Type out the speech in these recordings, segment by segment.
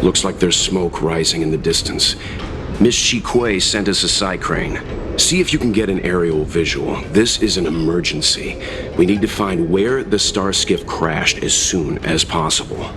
Looks like there's smoke rising in the distance. Miss Shikue sent us a side crane. See if you can get an aerial visual. This is an emergency. We need to find where the star skiff crashed as soon as possible.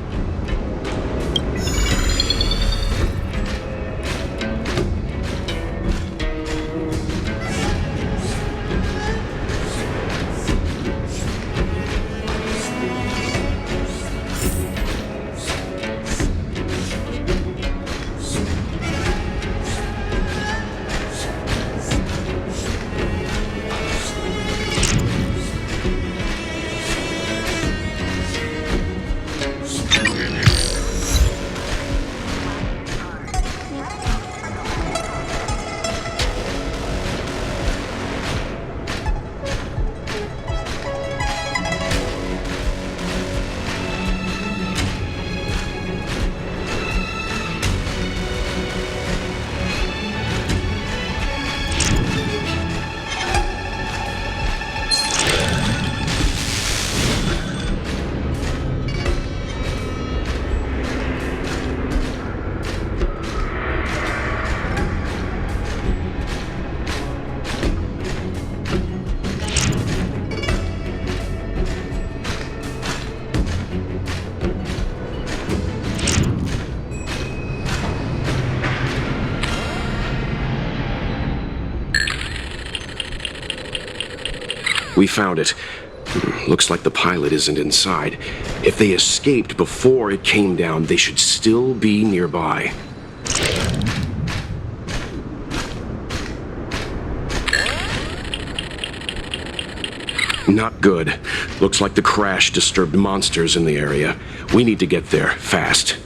We found it. Looks like the pilot isn't inside. If they escaped before it came down, they should still be nearby. Not good. Looks like the crash disturbed monsters in the area. We need to get there, fast.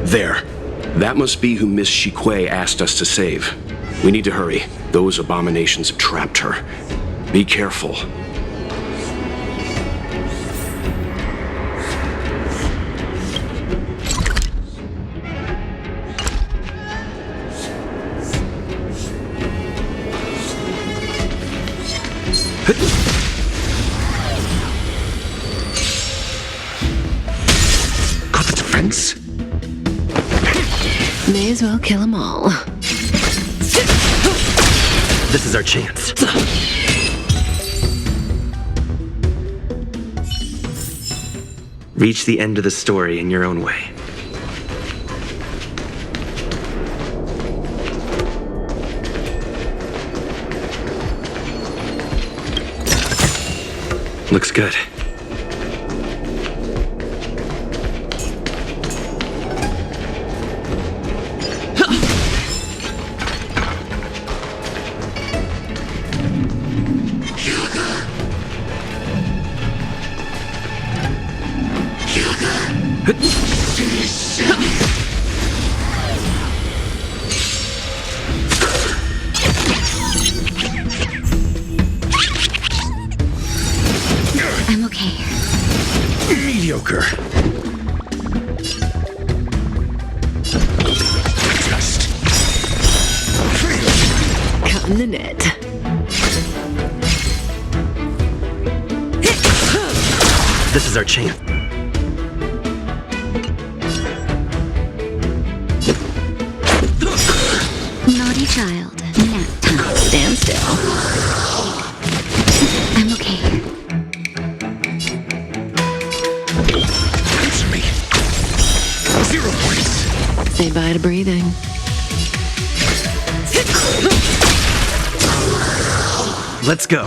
There. That must be who Miss Shikue asked us to save. We need to hurry. Those abominations have trapped her. Be careful. Got the defense? May as well kill them all. This is our chance. Reach the end of the story in your own way. Looks good. I'm okay. Mediocre. Just Caught in the net. This is our chance. Naughty child. Nap time. Stand still. I'm okay. answer me. 0 points. Say bye to breathing. Let's go.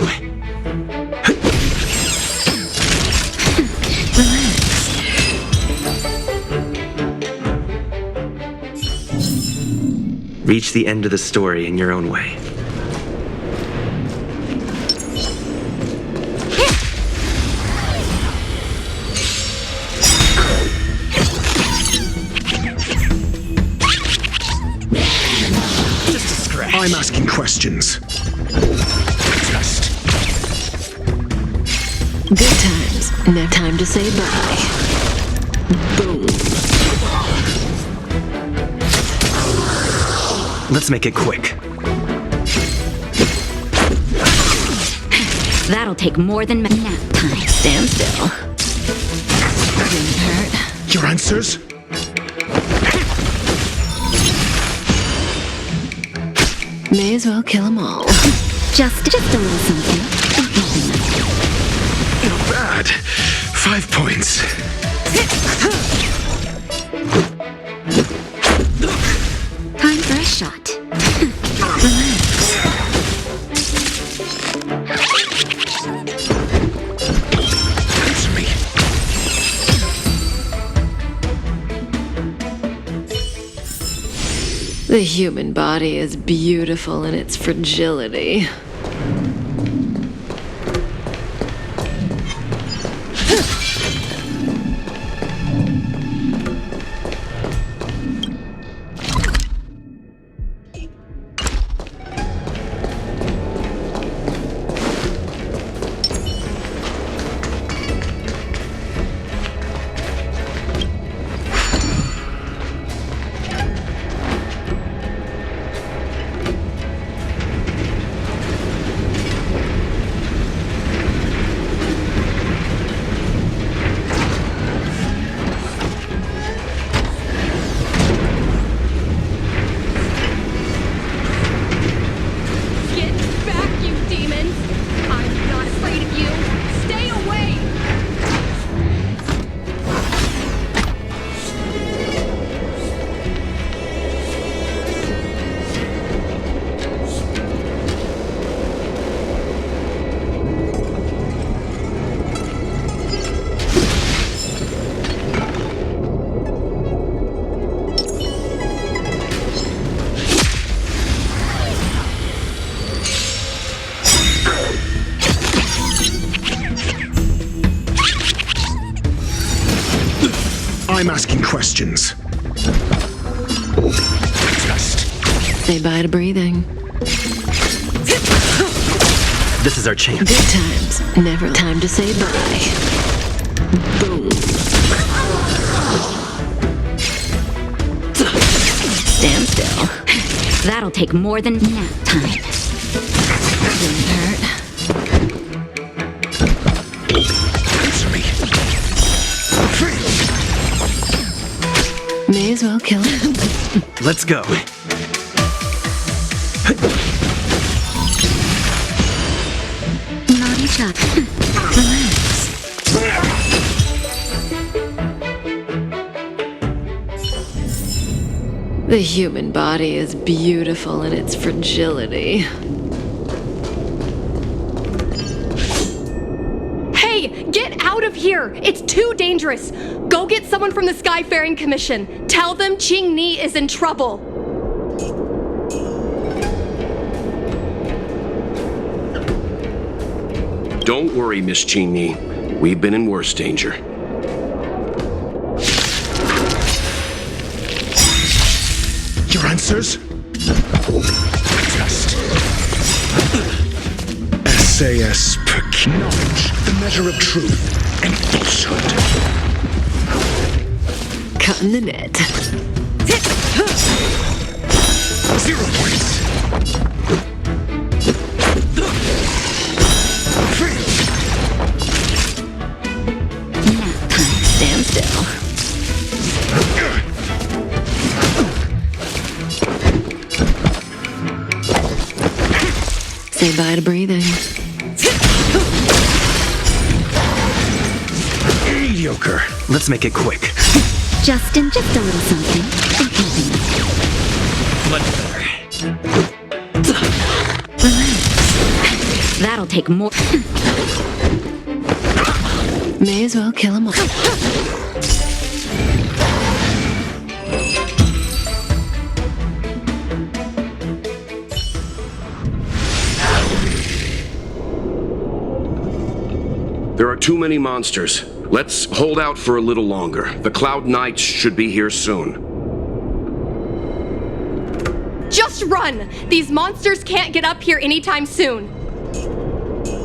Reach the end of the story in your own way. I'm asking questions. Test. Good times. Never time to say bye. Boom. Let's make it quick. That'll take more than nap time. Stand still. Didn't hurt. Your answers? May as well kill them all. Just a little something. Not bad. 5 points. Time for a shot. Answer me. The human body is beautiful in its fragility. I'm asking questions. Test. Say bye to breathing. This is our chance. Good times. Never time to say bye. Boom. Stand still. That'll take more than nap time. Didn't hurt. Answer me. May as well kill him. Let's go. Naughty shot. Relax. The human body is beautiful in its fragility. Hey, get out of here! It's too dangerous! Go get someone from the Skyfaring Commission. Tell them Ching Ni is in trouble. Don't worry, Miss Cheney. We've been in worse danger. Your answers? Test. SAS per knowledge, the measure of truth and falsehood. Cutting the net. 0 points. 3. Nap time. Stand still. Say bye to breathing. Mediocre. Let's make it quick. Just a little something. Much better. Relax. That'll take more. May as well kill them all. There are too many monsters. Let's hold out for a little longer. The Cloud Knights should be here soon. Just run! These monsters can't get up here anytime soon.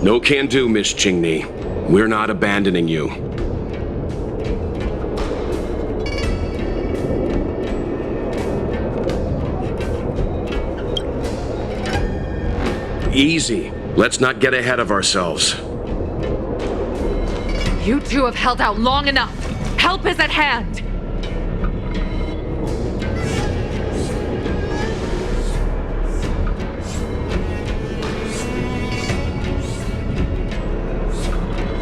No can do, Miss Qingni. We're not abandoning you. Easy. Let's not get ahead of ourselves. You two have held out long enough. Help is at hand.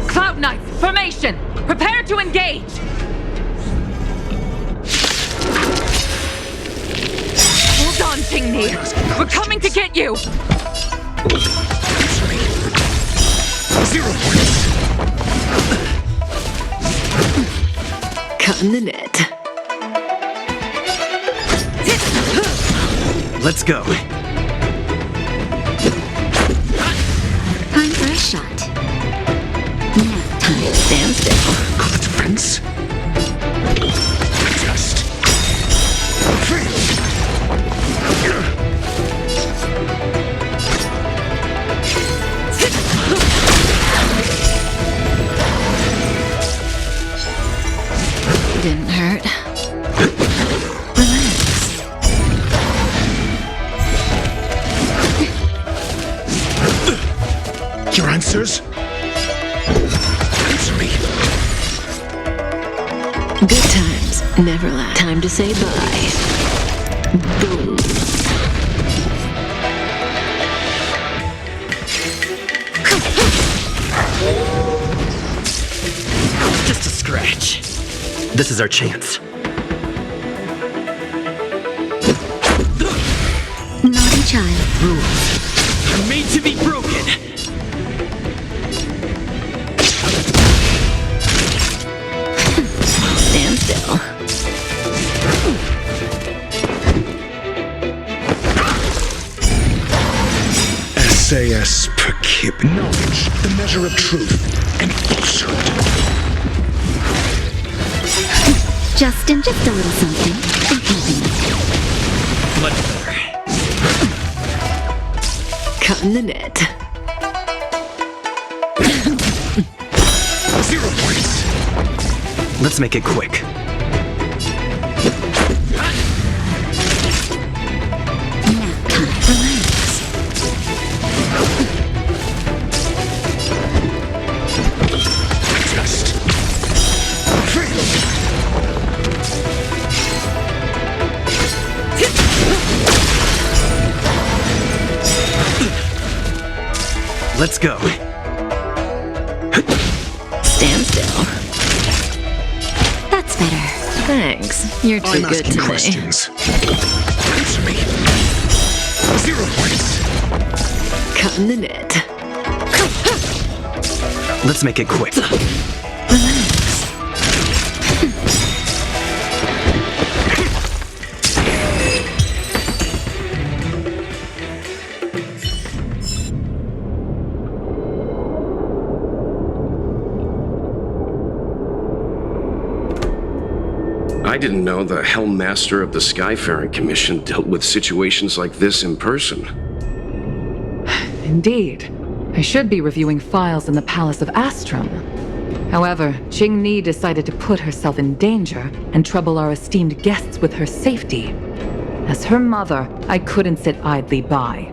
Cloud Knights, formation! Prepare to engage! Hold on, Qingni. We're coming to get you! 0 points. Caught in the net. Let's go. Time for a shot. Nap time. Stand still. Call it friends. Adjust. Fail. Didn't hurt. Relax. Your answers? Answer me. Good times never last. Time to say bye. Boom. Just a scratch. This is our chance. Naughty child. Rules are made to be broken. Stand still. SAS per kib. Knowledge, the measure of truth and falsehood. Justin, just a little something. I'm helping you. Much better. Caught in the net. 0 points. Let's make it quick. Nap time. Relax. Adjust. Fail. Let's go. Stand still. That's better. Thanks. You're too I'm good asking to me. questions. Answer me. 0 points. Caught in the net. Let's make it quick. Relax. I didn't know the Helm Master of the Skyfaring Commission dealt with situations like this in person. Indeed. I should be reviewing files in the Palace of Astrum. However, Qingni decided to put herself in danger and trouble our esteemed guests with her safety. As her mother, I couldn't sit idly by.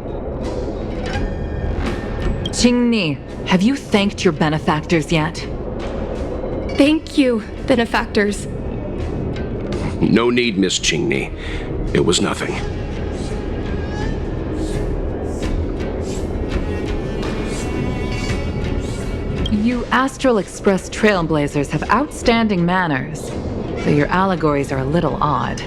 Qingni, have you thanked your benefactors yet? Thank you, benefactors. No need, Miss Qingni. It was nothing. You Astral Express trailblazers have outstanding manners, though your allegories are a little odd.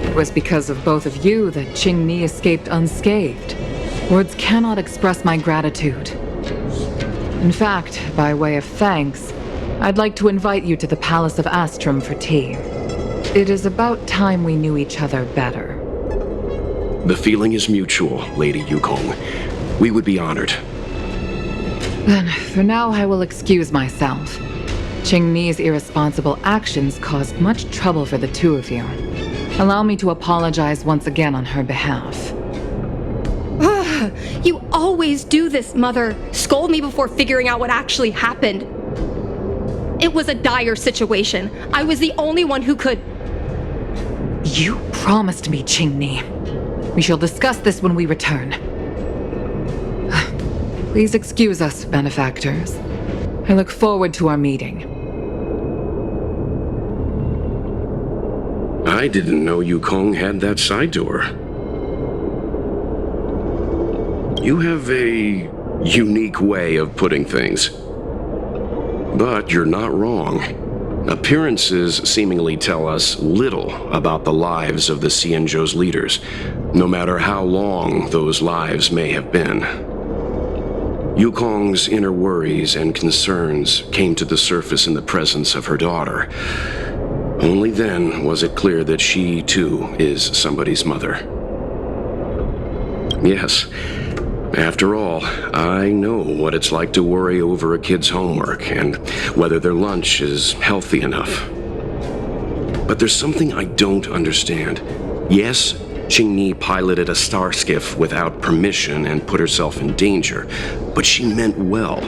It was because of both of you that Qingni escaped unscathed. Words cannot express my gratitude. In fact, by way of thanks, I'd like to invite you to the Palace of Astrum for tea. It is about time we knew each other better. The feeling is mutual, Lady Yukong. We would be honored. Then, for now, I will excuse myself. Qingni's irresponsible actions caused much trouble for the two of you. Allow me to apologize once again on her behalf. You always do this, Mother. Scold me before figuring out what actually happened. It was a dire situation. I was the only one who could... You promised me, Qingni. We shall discuss this when we return. Please excuse us, benefactors. I look forward to our meeting. I didn't know Yukong had that side door. You have a unique way of putting things. But you're not wrong. Appearances seemingly tell us little about the lives of the Xianzhou's leaders, no matter how long those lives may have been. Yukong's inner worries and concerns came to the surface in the presence of her daughter. Only then was it clear that she, too, is somebody's mother. Yes. After all, I know what it's like to worry over a kid's homework and whether their lunch is healthy enough. But there's something I don't understand. Yes, Qingni piloted a star skiff without permission and put herself in danger, but she meant well.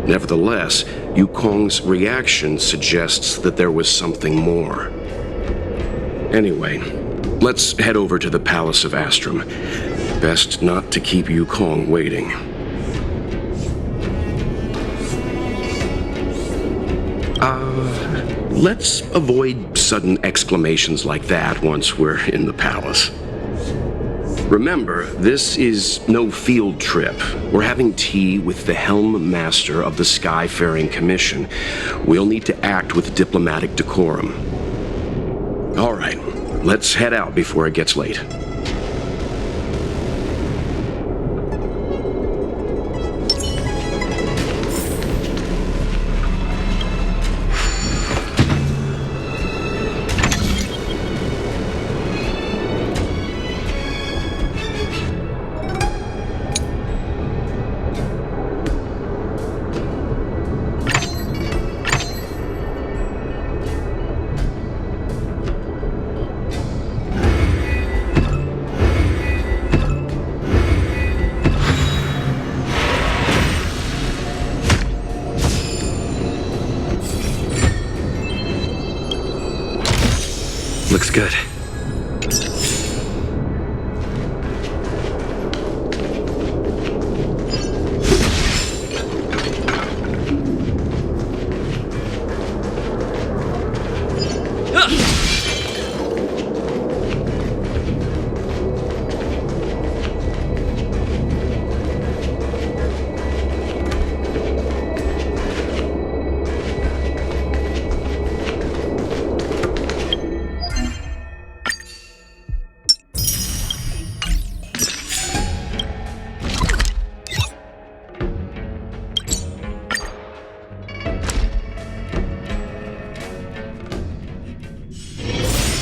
Nevertheless, Yukong's reaction suggests that there was something more. Anyway, let's head over to the Palace of Astrum. Best not to keep Yukong waiting. Let's avoid sudden exclamations like that once we're in the palace. Remember, this is no field trip. We're having tea with the Helm Master of the Skyfaring Commission. We'll need to act with diplomatic decorum. All right, let's head out before it gets late. Looks good.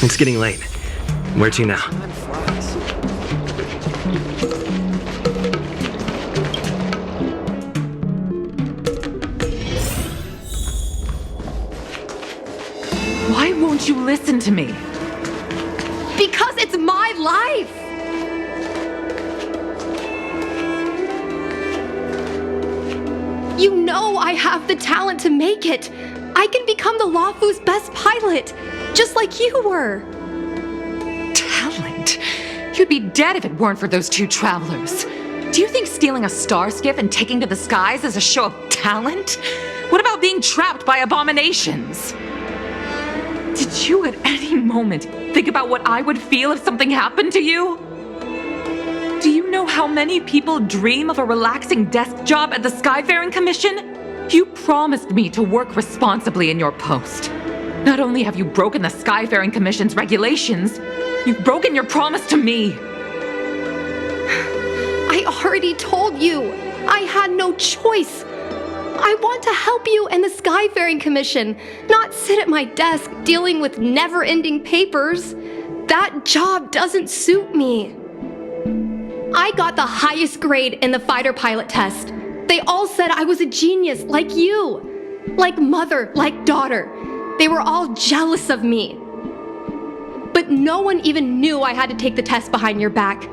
It's getting late. Where to now? Why won't you listen to me? Because it's my life! You know I have the talent to make it. I can become the Luofu's best pilot, just like you were. Talent? You'd be dead if it weren't for those two travelers. Do you think stealing a star skiff and taking to the skies is a show of talent? What about being trapped by abominations? Did you at any moment think about what I would feel if something happened to you? Do you know how many people dream of a relaxing desk job at the Skyfaring Commission? You promised me to work responsibly in your post. Not only have you broken the Skyfaring Commission's regulations, you've broken your promise to me. I already told you. I had no choice. I want to help you and the Skyfaring Commission, not sit at my desk dealing with never-ending papers. That job doesn't suit me. I got the highest grade in the fighter pilot test. They all said I was a genius, like you. Like mother, like daughter. They were all jealous of me. But no one even knew I had to take the test behind your back.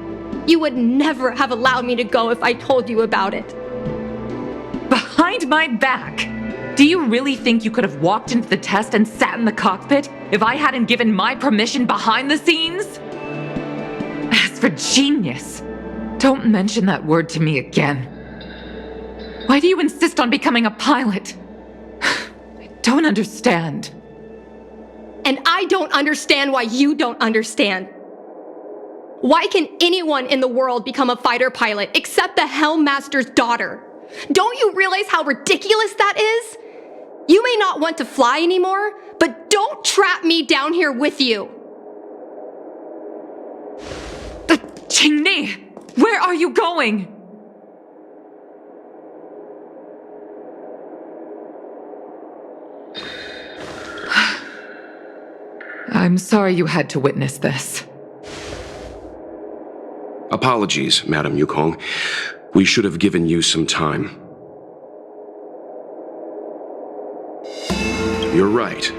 You would never have allowed me to go if I told you about it. Behind my back? Do you really think you could have walked into the test and sat in the cockpit if I hadn't given my permission behind the scenes? As for genius, don't mention that word to me again. Why do you insist on becoming a pilot? I don't understand. And I don't understand why you don't understand. Why can anyone in the world become a fighter pilot except the Helmmaster's daughter? Don't you realize how ridiculous that is? You may not want to fly anymore, but don't trap me down here with you. Qingni, where are you going? I'm sorry you had to witness this. Apologies, Madam Yukong. We should have given you some time. You're right.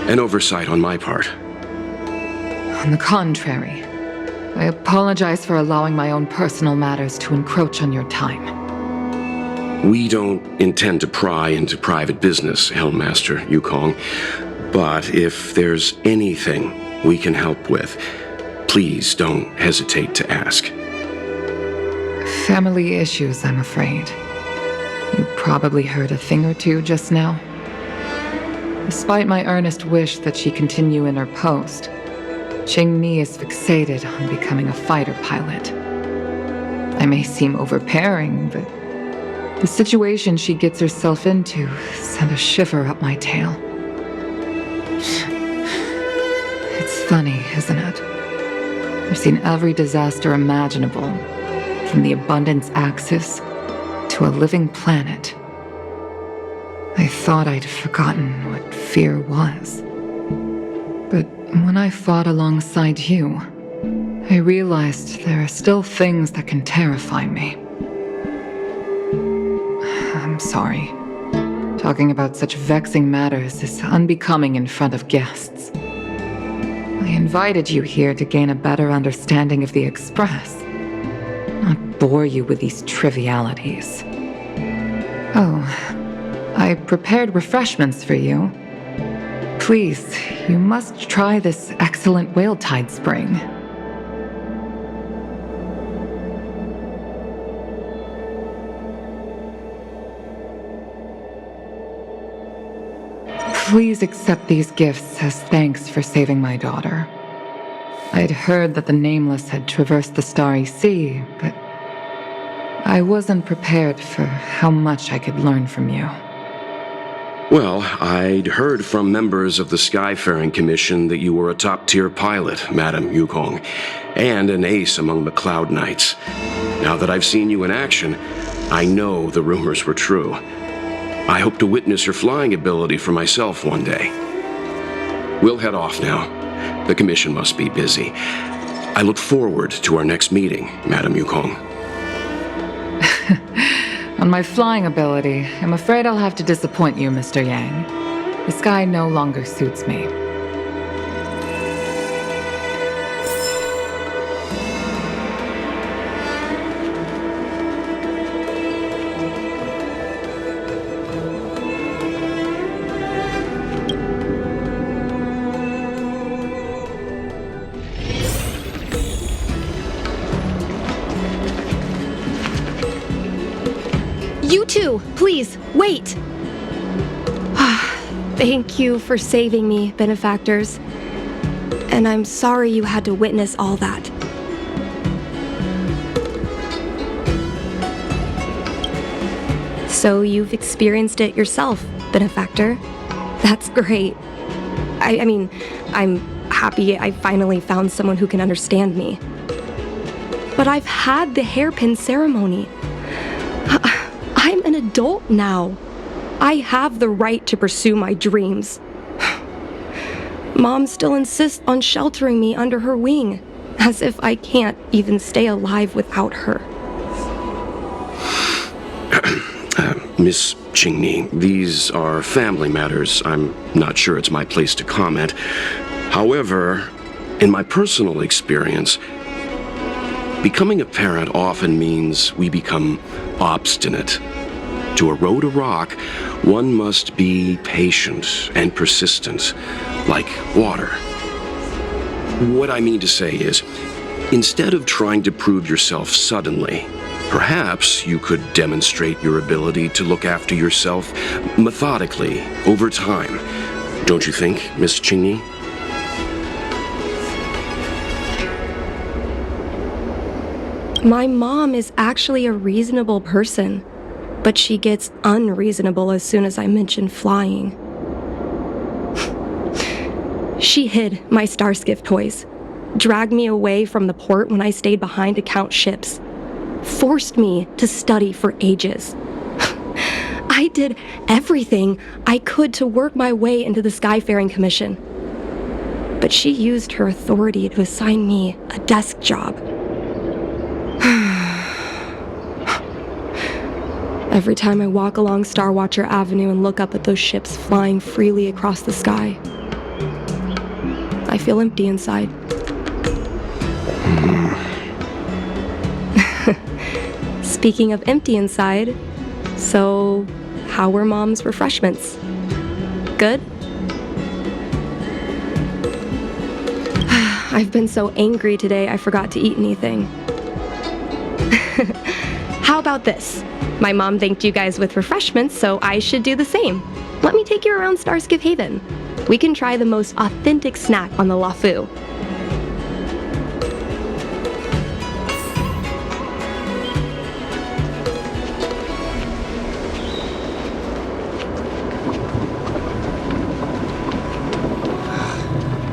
An oversight on my part. On the contrary, I apologize for allowing my own personal matters to encroach on your time. We don't intend to pry into private business, Helmmaster Yukong. But if there's anything we can help with, please don't hesitate to ask. Family issues, I'm afraid. You probably heard a thing or two just now. Despite my earnest wish that she continue in her post, Qingni is fixated on becoming a fighter pilot. I may seem overbearing, but the situation she gets herself into sent a shiver up my tail. It's funny, isn't it? I've seen every disaster imaginable, from the abundance axis to a living planet. I thought I'd forgotten what fear was. But when I fought alongside you, I realized there are still things that can terrify me. I'm sorry. Talking about such vexing matters is unbecoming in front of guests. I invited you here to gain a better understanding of the Express, not bore you with these trivialities. Oh, I prepared refreshments for you. Please, you must try this excellent whale tide spring. Please accept these gifts as thanks for saving my daughter. I'd heard that the Nameless had traversed the Starry Sea, but I wasn't prepared for how much I could learn from you. Well, I'd heard from members of the Skyfaring Commission that you were a top-tier pilot, Madam Yukong, and an ace among the Cloud Knights. Now that I've seen you in action, I know the rumors were true. I hope to witness your flying ability for myself one day. We'll head off now. The Commission must be busy. I look forward to our next meeting, Madam Yukong. On my flying ability, I'm afraid I'll have to disappoint you, Mr. Yang. The sky no longer suits me. You too, please, wait. Thank you for saving me, benefactors. And I'm sorry you had to witness all that. So you've experienced it yourself, benefactor. That's great. I mean, I'm happy I finally found someone who can understand me. But I've had the hairpin ceremony. I'm an adult now. I have the right to pursue my dreams. Mom still insists on sheltering me under her wing, as if I can't even stay alive without her. Miss Qingni, these are family matters. I'm not sure it's my place to comment. However, In my personal experience, becoming a parent often means we become obstinate. To erode a rock, one must be patient and persistent, like water. What I mean to say is, instead of trying to prove yourself suddenly, perhaps you could demonstrate your ability to look after yourself methodically over time. Don't you think, Miss Chingy? My mom is actually a reasonable person, but she gets unreasonable as soon as I mention flying. She hid my star skiff toys, dragged me away from the port when I stayed behind to count ships, forced me to study for ages. I did everything I could to work my way into the Skyfaring Commission. But she used her authority to assign me a desk job. Every time I walk along Star Watcher Avenue and look up at those ships flying freely across the sky, I feel empty inside. Speaking of empty inside, so how were Mom's refreshments? Good? I've been so angry today I forgot to eat anything. How about this? My mom thanked you guys with refreshments, so I should do the same. Let me take you around Starskiff Haven. We can try the most authentic snack on the LaFu.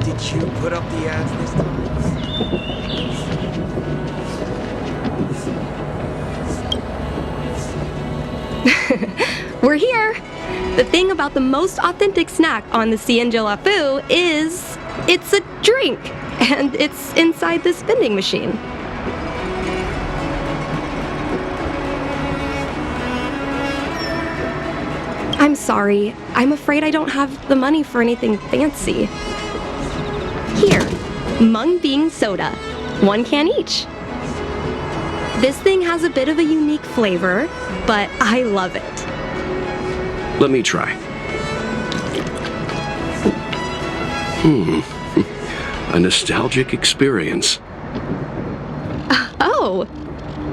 Did you put up the ads this time? We're here! The thing about the most authentic snack on the Cienjo LaFu is it's a drink, and it's inside this vending machine. I'm sorry. I'm afraid I don't have the money for anything fancy. Here, mung bean soda. 1 can each. This thing has a bit of a unique flavor, but I love it. Let me try. A nostalgic experience. Oh,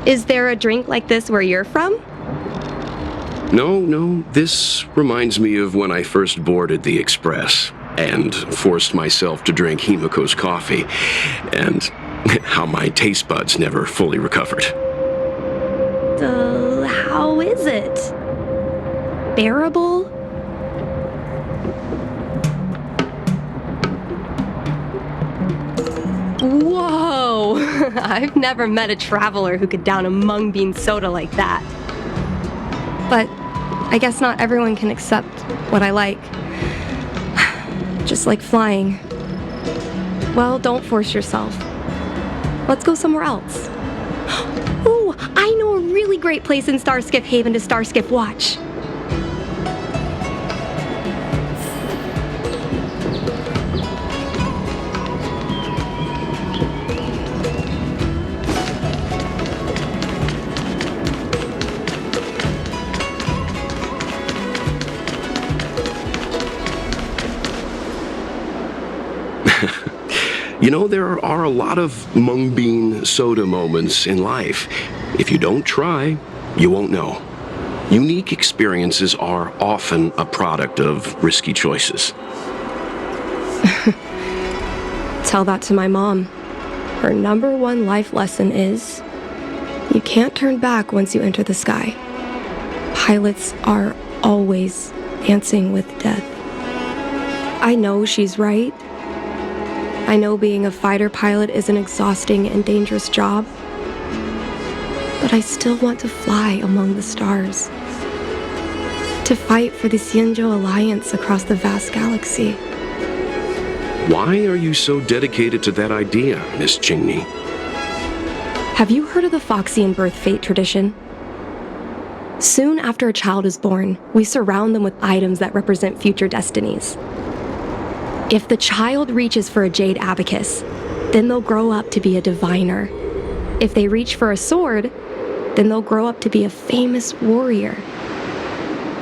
is there a drink like this where you're from? No, this reminds me of when I first boarded the Express and forced myself to drink Himiko's coffee, and how my taste buds never fully recovered. How is it? Bearable? Whoa! I've never met a traveler who could down a mung bean soda like that. But I guess not everyone can accept what I like. Just like flying. Well, don't force yourself. Let's go somewhere else. Ooh, I know a really great place in Starskiff Haven to Starskiff watch. You know, there are a lot of mung bean soda moments in life. If you don't try, you won't know. Unique experiences are often a product of risky choices. Tell that to my mom. Her #1 life lesson is, you can't turn back once you enter the sky. Pilots are always dancing with death. I know she's right. I know being a fighter pilot is an exhausting and dangerous job, but I still want to fly among the stars, to fight for the Cienjo Alliance across the vast galaxy. Why are you so dedicated to that idea, Miss Chingy? Have you heard of the Foxian birth fate tradition? Soon after a child is born, we surround them with items that represent future destinies. If the child reaches for a jade abacus, then they'll grow up to be a diviner. If they reach for a sword, then they'll grow up to be a famous warrior.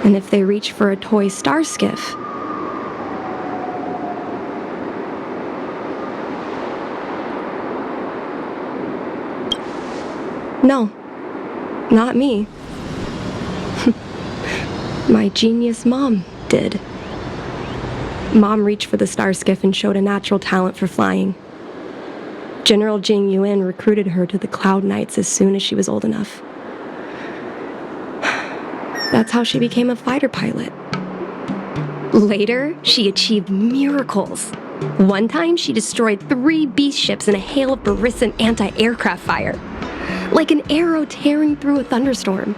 And if they reach for a toy star skiff, no, not me. My genius mom did. Mom reached for the star skiff and showed a natural talent for flying. General Jing Yuan recruited her to the Cloud Knights as soon as she was old enough. That's how she became a fighter pilot. Later, she achieved miracles. One time, she destroyed 3 beast ships in a hail of Barisan anti-aircraft fire, like an arrow tearing through a thunderstorm.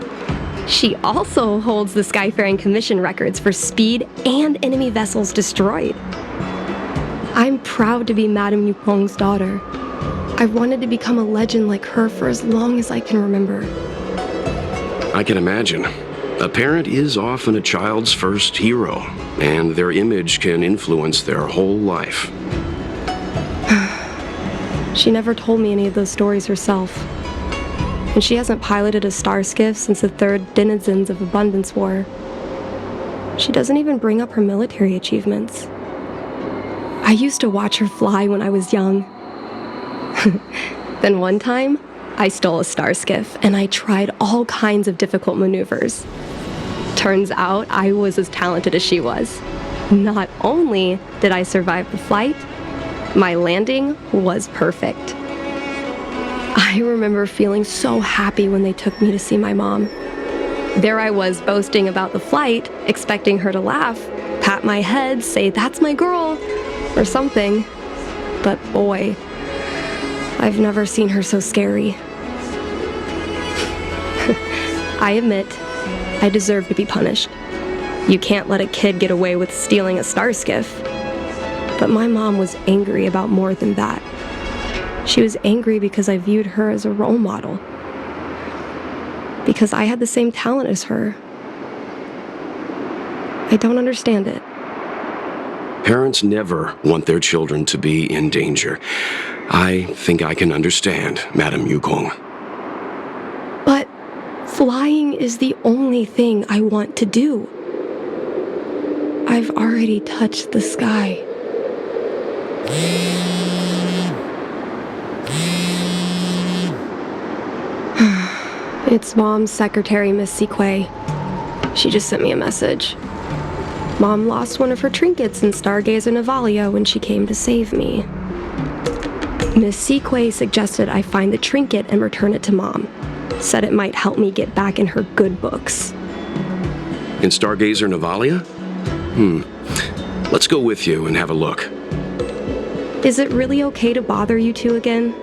She also holds the Skyfaring Commission records for speed and enemy vessels destroyed. I'm proud to be Madame Yukong's daughter. I've wanted to become a legend like her for as long as I can remember. I can imagine. A parent is often a child's first hero, and their image can influence their whole life. She never told me any of those stories herself. And she hasn't piloted a star skiff since the 3rd Denizens of Abundance War. She doesn't even bring up her military achievements. I used to watch her fly when I was young. Then one time, I stole a star skiff and I tried all kinds of difficult maneuvers. Turns out I was as talented as she was. Not only did I survive the flight, my landing was perfect. I remember feeling so happy when they took me to see my mom. There I was boasting about the flight, expecting her to laugh, pat my head, say, "That's my girl," or something. But boy, I've never seen her so scary. I admit, I deserve to be punished. You can't let a kid get away with stealing a star skiff. But my mom was angry about more than that. She was angry because I viewed her as a role model. Because I had the same talent as her. I don't understand it. Parents never want their children to be in danger. I think I can understand, Madame Yukong. But flying is the only thing I want to do. I've already touched the sky. It's Mom's secretary, Miss Sequay. She just sent me a message. Mom lost one of her trinkets in Stargazer Navalia when she came to save me. Miss Sequay suggested I find the trinket and return it to Mom. Said it might help me get back in her good books. In Stargazer Navalia? Let's go with you and have a look. Is it really okay to bother you two again?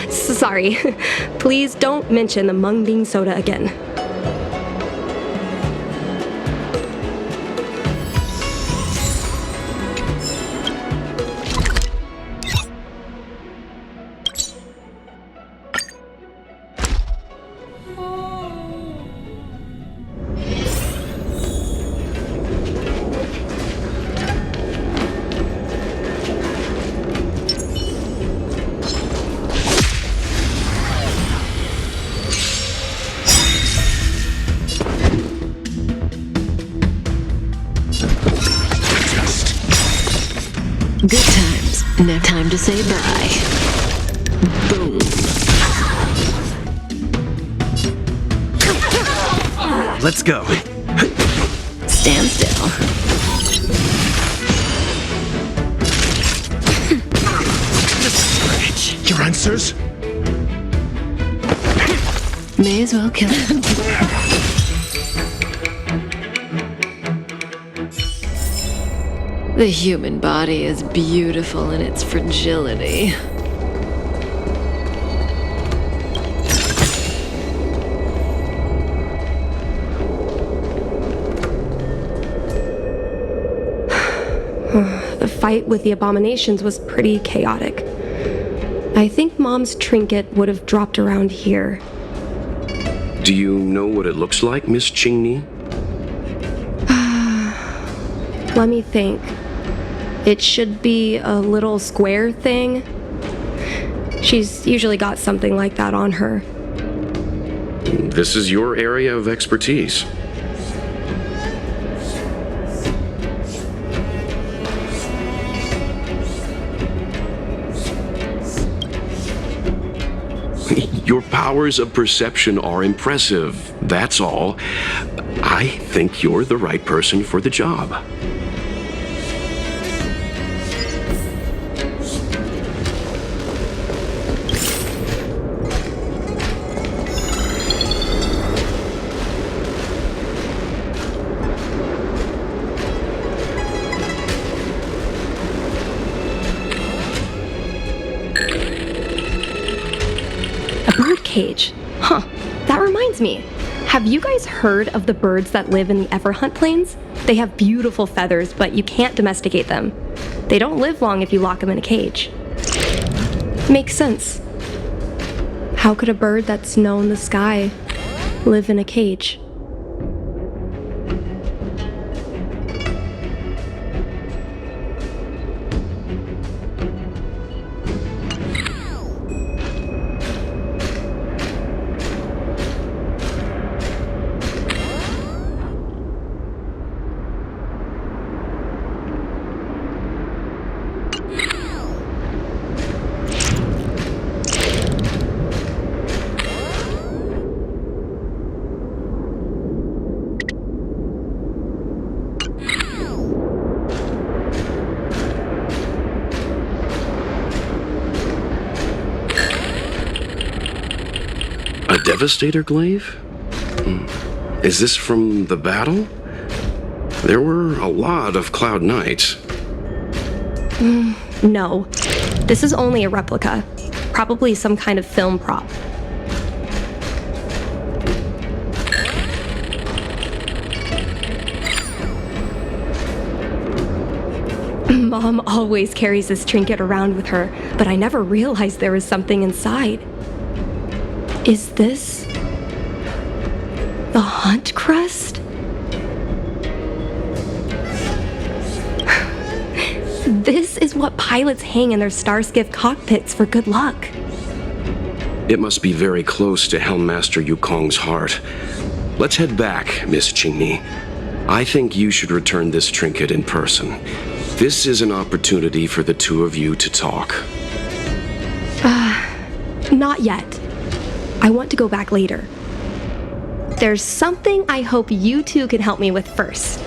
Sorry. Please don't mention the mung bean soda again. Good times. Now time to say bye. Boom. Let's go. Stand still. Your answers? May as well kill him. The human body is beautiful in its fragility. The fight with the abominations was pretty chaotic. I think Mom's trinket would have dropped around here. Do you know what it looks like, Miss Qingni? Let me think. It should be a little square thing. She's usually got something like that on her. This is your area of expertise. Your powers of perception are impressive, that's all. I think you're the right person for the job. Cage. Huh. That reminds me. Have you guys heard of the birds that live in the Everhunt Plains? They have beautiful feathers, but you can't domesticate them. They don't live long if you lock them in a cage. Makes sense. How could a bird that's known the sky live in a cage? A Devastator glaive? Is this from the battle? There were a lot of Cloud Knights. No. This is only a replica. Probably some kind of film prop. Mom always carries this trinket around with her, but I never realized there was something inside. Is this the Hunt Crest? This is what pilots hang in their Starskiff cockpits for good luck. It must be very close to Helmmaster Yukong's heart. Let's head back, Miss Qingni. I think you should return this trinket in person. This is an opportunity for the two of you to talk. Not yet. I want to go back later. There's something I hope you two can help me with first.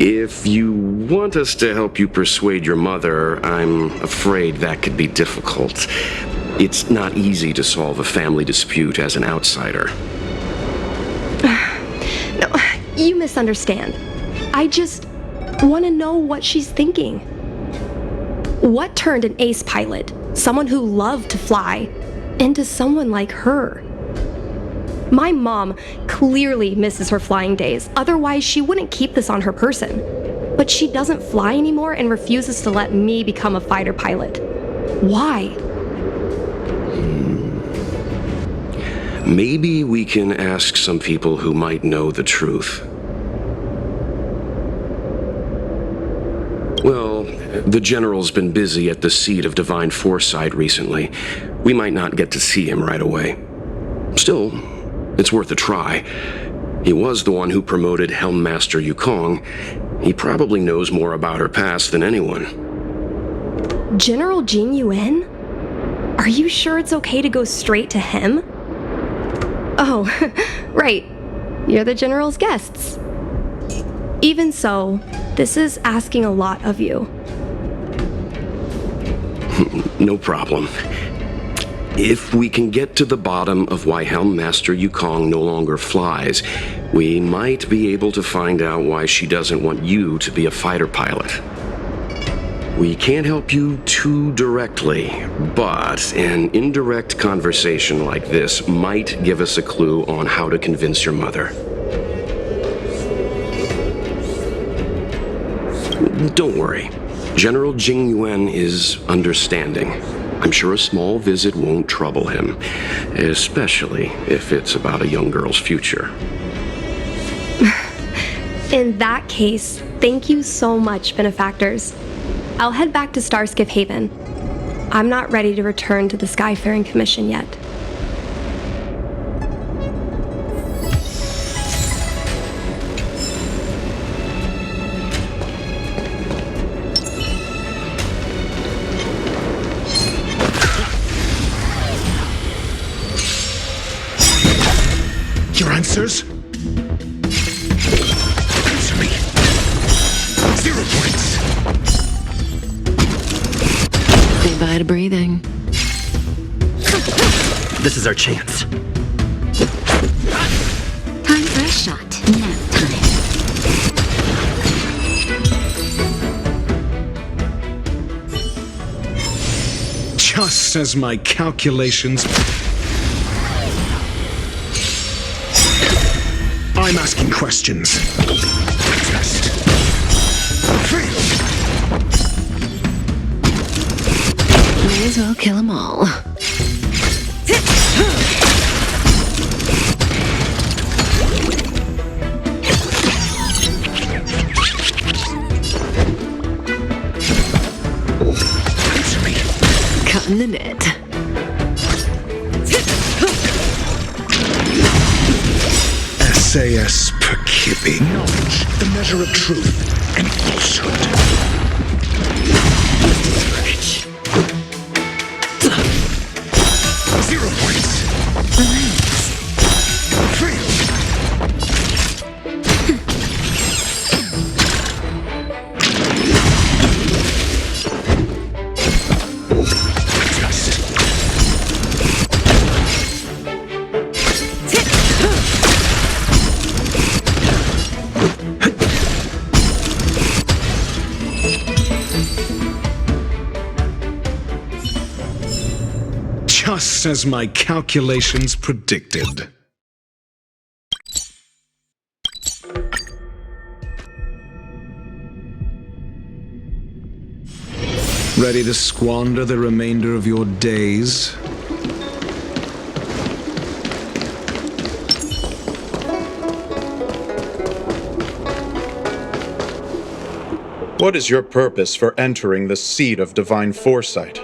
If you want us to help you persuade your mother, I'm afraid that could be difficult. It's not easy to solve a family dispute as an outsider. No, you misunderstand. I just want to know what she's thinking. What turned an ace pilot, someone who loved to fly, into someone like her? My mom clearly misses her flying days, otherwise she wouldn't keep this on her person. But she doesn't fly anymore and refuses to let me become a fighter pilot. Why? Maybe we can ask some people who might know the truth. Well, the General's been busy at the seat of Divine Foresight recently. We might not get to see him right away. Still, it's worth a try. He was the one who promoted Helmmaster Yukong. He probably knows more about her past than anyone. General Jing Yuan? Are you sure it's okay to go straight to him? Oh, right. You're the General's guests. Even so, this is asking a lot of you. No problem. If we can get to the bottom of why Helmmaster Yukong no longer flies, we might be able to find out why she doesn't want you to be a fighter pilot. We can't help you too directly, but an indirect conversation like this might give us a clue on how to convince your mother. Don't worry. General Jing Yuan is understanding. I'm sure a small visit won't trouble him, especially if it's about a young girl's future. In that case, thank you so much, benefactors. I'll head back to Starskiff Haven. I'm not ready to return to the Skyfaring Commission yet. Your answers? Answer me. 0 points. Say bye to breathing. This is our chance. Time for a shot. Nap time. Just as my calculations... I'm asking questions. Test. Fail. May as well kill them all. Answer me. Cutting the net. SAS Perkibi. Knowledge, the measure of truth and falsehood. Scratch. 0 points. Fail. Test. Just as my calculations predicted. Ready to squander the remainder of your days? What is your purpose for entering the seat of divine foresight?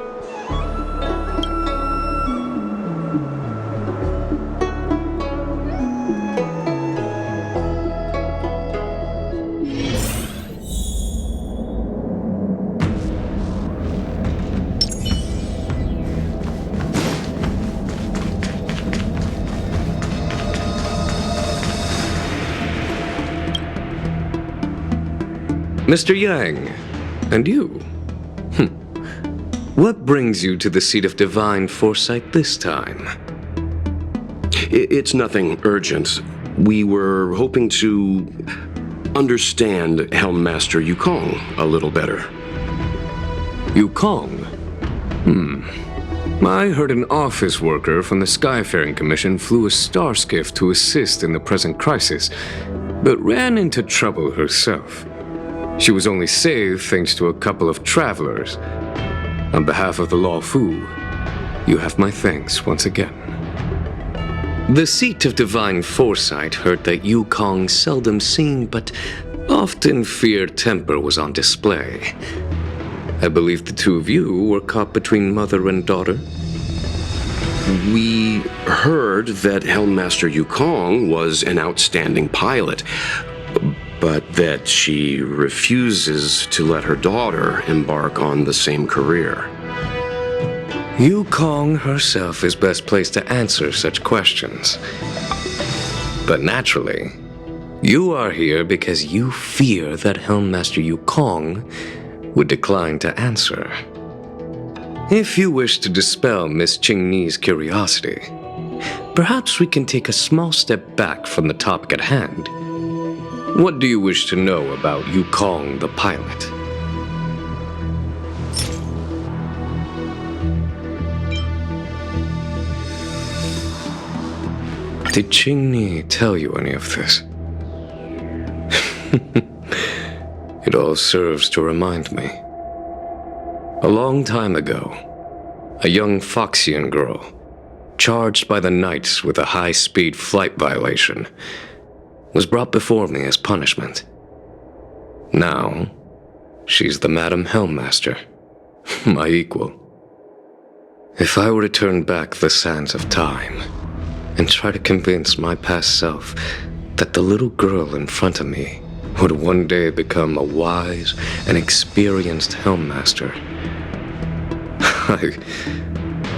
Mr. Yang, and you? What brings you to the seat of divine foresight this time? It's nothing urgent. We were hoping to understand Helmmaster Yukong a little better. Yukong? I heard an office worker from the Skyfaring Commission flew a star skiff to assist in the present crisis, but ran into trouble herself. She was only saved thanks to a couple of travelers. On behalf of the Law Fu, you have my thanks once again. The seat of divine foresight heard that Yukong's seldom seen but often feared temper was on display. I believe the two of you were caught between mother and daughter. We heard that Helmmaster Yukong was an outstanding pilot, but that she refuses to let her daughter embark on the same career. Yukong herself is best placed to answer such questions. But naturally, you are here because you fear that Helmmaster Yukong would decline to answer. If you wish to dispel Miss Qingni's curiosity, perhaps we can take a small step back from the topic at hand. What do you wish to know about Yukong the pilot? Did Qingni tell you any of this? It all serves to remind me. A long time ago, a young Foxian girl, charged by the Knights with a high-speed flight violation, was brought before me as punishment. Now, she's the Madam Helmmaster, my equal. If I were to turn back the sands of time and try to convince my past self that the little girl in front of me would one day become a wise and experienced Helmmaster,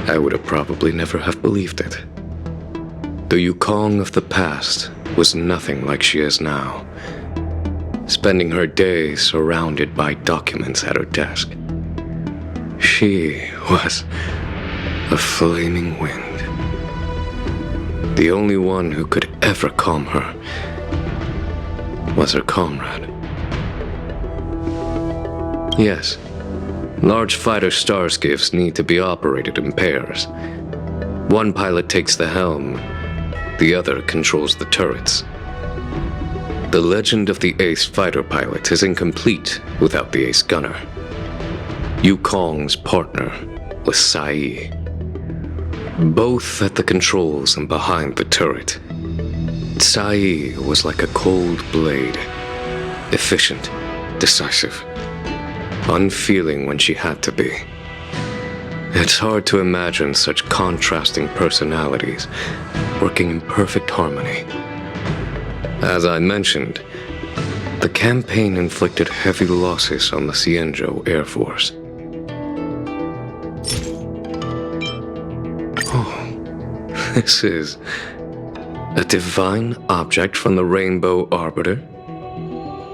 I would have probably never have believed it. The Yukong of the past was nothing like she is now, spending her days surrounded by documents at her desk. She was a flaming wind. The only one who could ever calm her was her comrade. Yes, large fighter starskiffs need to be operated in pairs. One pilot takes the helm, the other controls the turrets. The legend of the ace fighter pilot is incomplete without the ace gunner. Yukong's partner was Sai. Both at the controls and behind the turret. Sai was like a cold blade, efficient, decisive, unfeeling when she had to be. It's hard to imagine such contrasting personalities working in perfect harmony. As I mentioned, the campaign inflicted heavy losses on the Xianzhou Air Force. Oh, this is a divine object from the Rainbow Arbiter?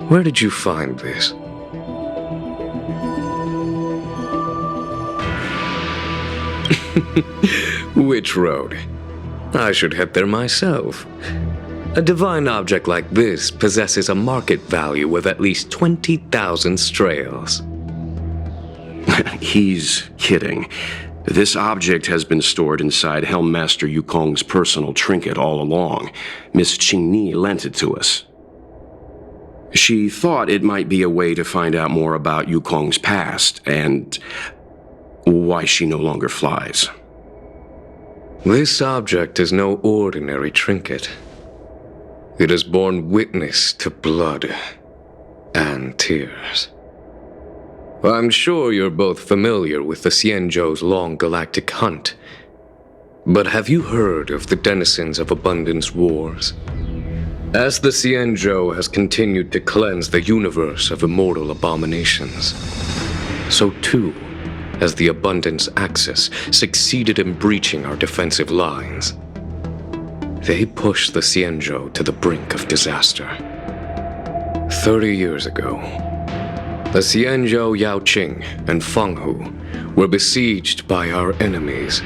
Where did you find this? Which road? I should head there myself. A divine object like this possesses a market value of at least 20,000 strails. He's kidding. This object has been stored inside Helmmaster Yukong's personal trinket all along. Miss Qingni lent it to us. She thought it might be a way to find out more about Yukong's past and why she no longer flies. This object is no ordinary trinket. It has borne witness to blood and tears. I'm sure you're both familiar with the Xianzhou's long galactic hunt, but have you heard of the denizens of Abundance Wars? As the Xianzhou has continued to cleanse the universe of immortal abominations, so too has the Abundance Axis succeeded in breaching our defensive lines. They pushed the Xianzhou to the brink of disaster. 30 years ago, the Xianzhou Yaoqing and Fenghu were besieged by our enemies.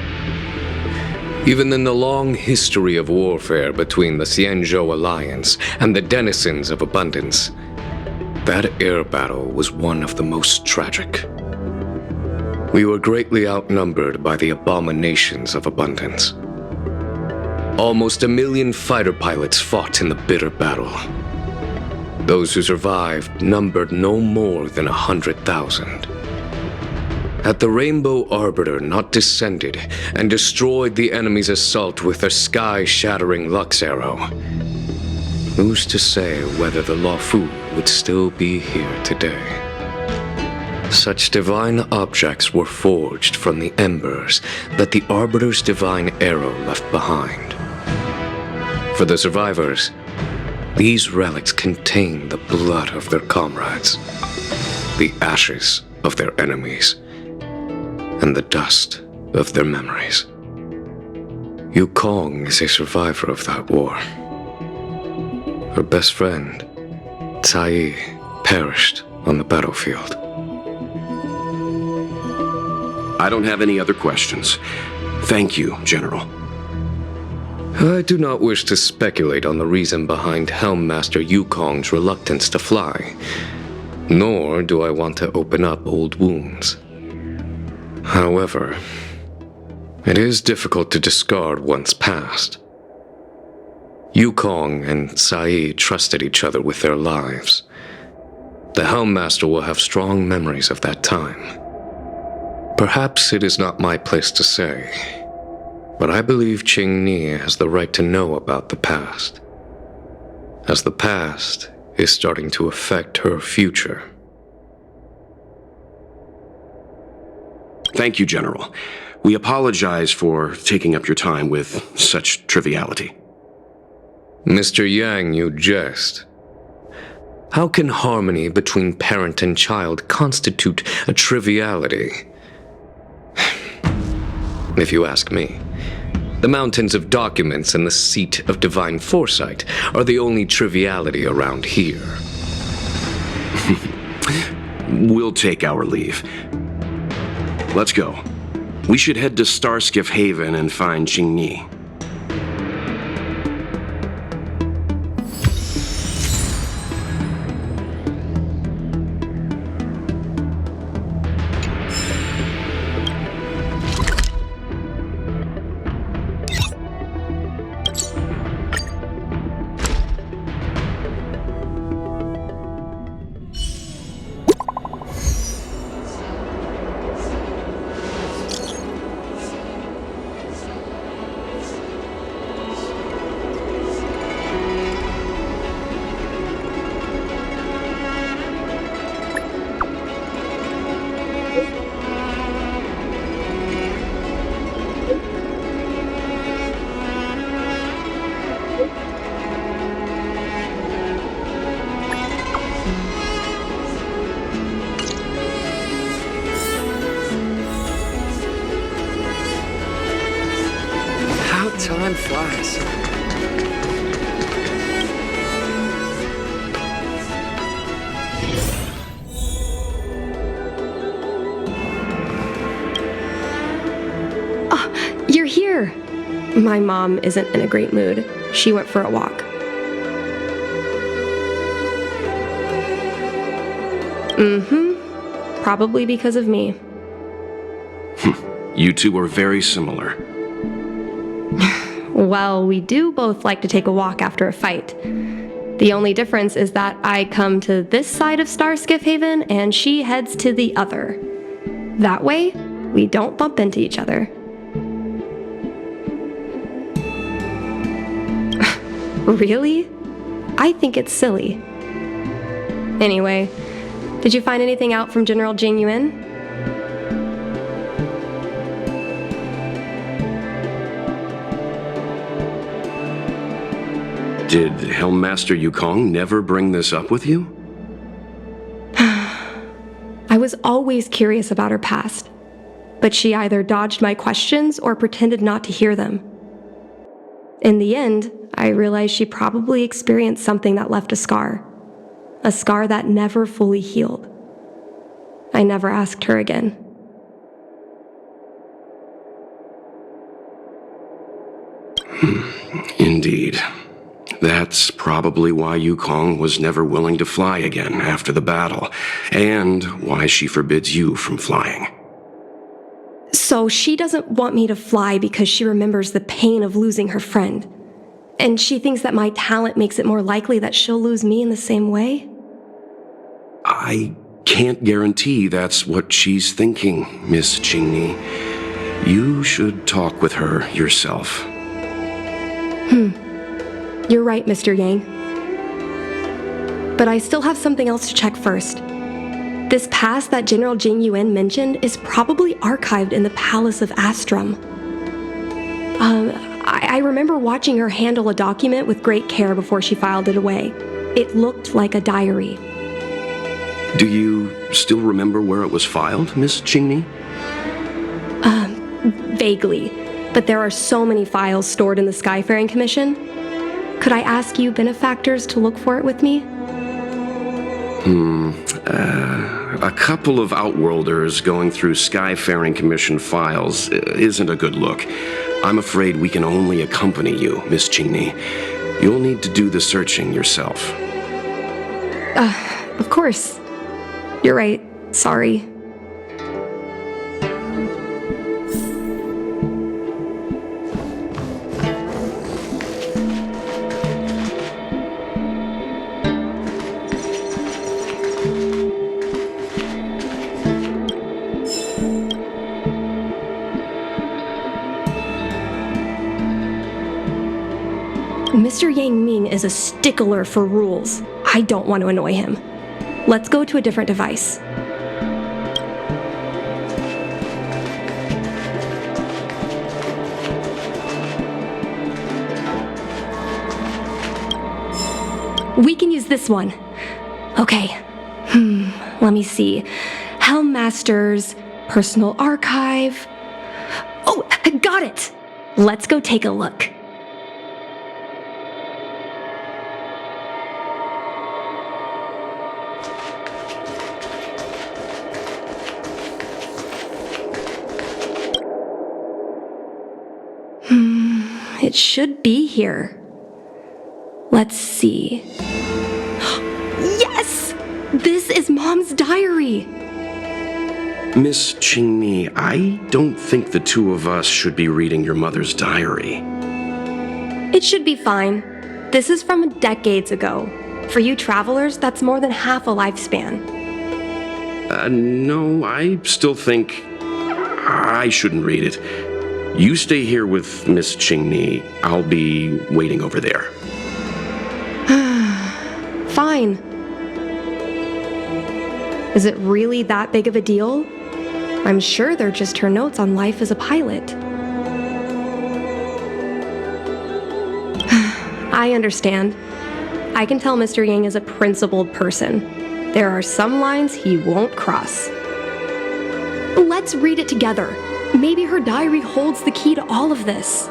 Even in the long history of warfare between the Xianzhou Alliance and the denizens of Abundance, that air battle was one of the most tragic. We were greatly outnumbered by the abominations of Abundance. Almost 1 million fighter pilots fought in the bitter battle. Those who survived numbered no more than 100,000. Had the Rainbow Arbiter not descended and destroyed the enemy's assault with their sky-shattering Lux Arrow, who's to say whether the Luofu would still be here today? Such divine objects were forged from the embers that the Arbiter's divine arrow left behind. For the survivors, these relics contain the blood of their comrades, the ashes of their enemies, and the dust of their memories. Yukong is a survivor of that war. Her best friend, Cai, perished on the battlefield. I don't have any other questions. Thank you, General. I do not wish to speculate on the reason behind Helmmaster Yukong's reluctance to fly, nor do I want to open up old wounds. However, it is difficult to discard one's past. Yukong and Sai trusted each other with their lives. The Helmmaster will have strong memories of that time. Perhaps it is not my place to say, but I believe Qingni has the right to know about the past, as the past is starting to affect her future. Thank you, General. We apologize for taking up your time with such triviality. Mr. Yang, you jest. How can harmony between parent and child constitute a triviality? If you ask me, the mountains of documents and the seat of divine foresight are the only triviality around here. We'll take our leave. Let's go. We should head to Starskiff Haven and find Qingni. Time flies. Oh, you're here. My mom isn't in a great mood. She went for a walk. Probably because of me. You two are very similar. Well, we do both like to take a walk after a fight. The only difference is that I come to this side of Starskiff Haven and she heads to the other. That way, we don't bump into each other. Really? I think it's silly. Anyway, did you find anything out from General Jing Yuan? Did Helmmaster Yukong never bring this up with you? I was always curious about her past, but she either dodged my questions or pretended not to hear them. In the end, I realized she probably experienced something that left a scar that never fully healed. I never asked her again. Indeed. That's probably why Yukong was never willing to fly again after the battle, and why she forbids you from flying. So she doesn't want me to fly because she remembers the pain of losing her friend. And she thinks that my talent makes it more likely that she'll lose me in the same way? I can't guarantee that's what she's thinking, Miss Qingni. You should talk with her yourself. You're right, Mr. Yang. But I still have something else to check first. This past that General Jing Yuan mentioned is probably archived in the Palace of Astrum. I remember watching her handle a document with great care before she filed it away. It looked like a diary. Do you still remember where it was filed, Miss Qingni? Vaguely, but there are so many files stored in the Skyfaring Commission. Could I ask you benefactors to look for it with me? A couple of Outworlders going through Skyfaring Commission files isn't a good look. I'm afraid we can only accompany you, Miss Qingni. You'll need to do the searching yourself. Of course. You're right. Sorry. Mr. Yang Ming Yang is a stickler for rules. I don't want to annoy him. Let's go to a different device. We can use this one. Okay. Let me see. Helmmaster's personal archive. Oh, got it! Let's go take a look. It should be here. Let's see. Yes! This is Mom's diary! Miss Qingmi, I don't think the two of us should be reading your mother's diary. It should be fine. This is from decades ago. For you travelers, that's more than half a lifespan. No, I still think I shouldn't read it. You stay here with Miss Qingmi. I'll be waiting over there. Fine. Is it really that big of a deal? I'm sure they're just her notes on life as a pilot. I understand. I can tell Mr. Yang is a principled person. There are some lines he won't cross. Let's read it together. Maybe her diary holds the key to all of this.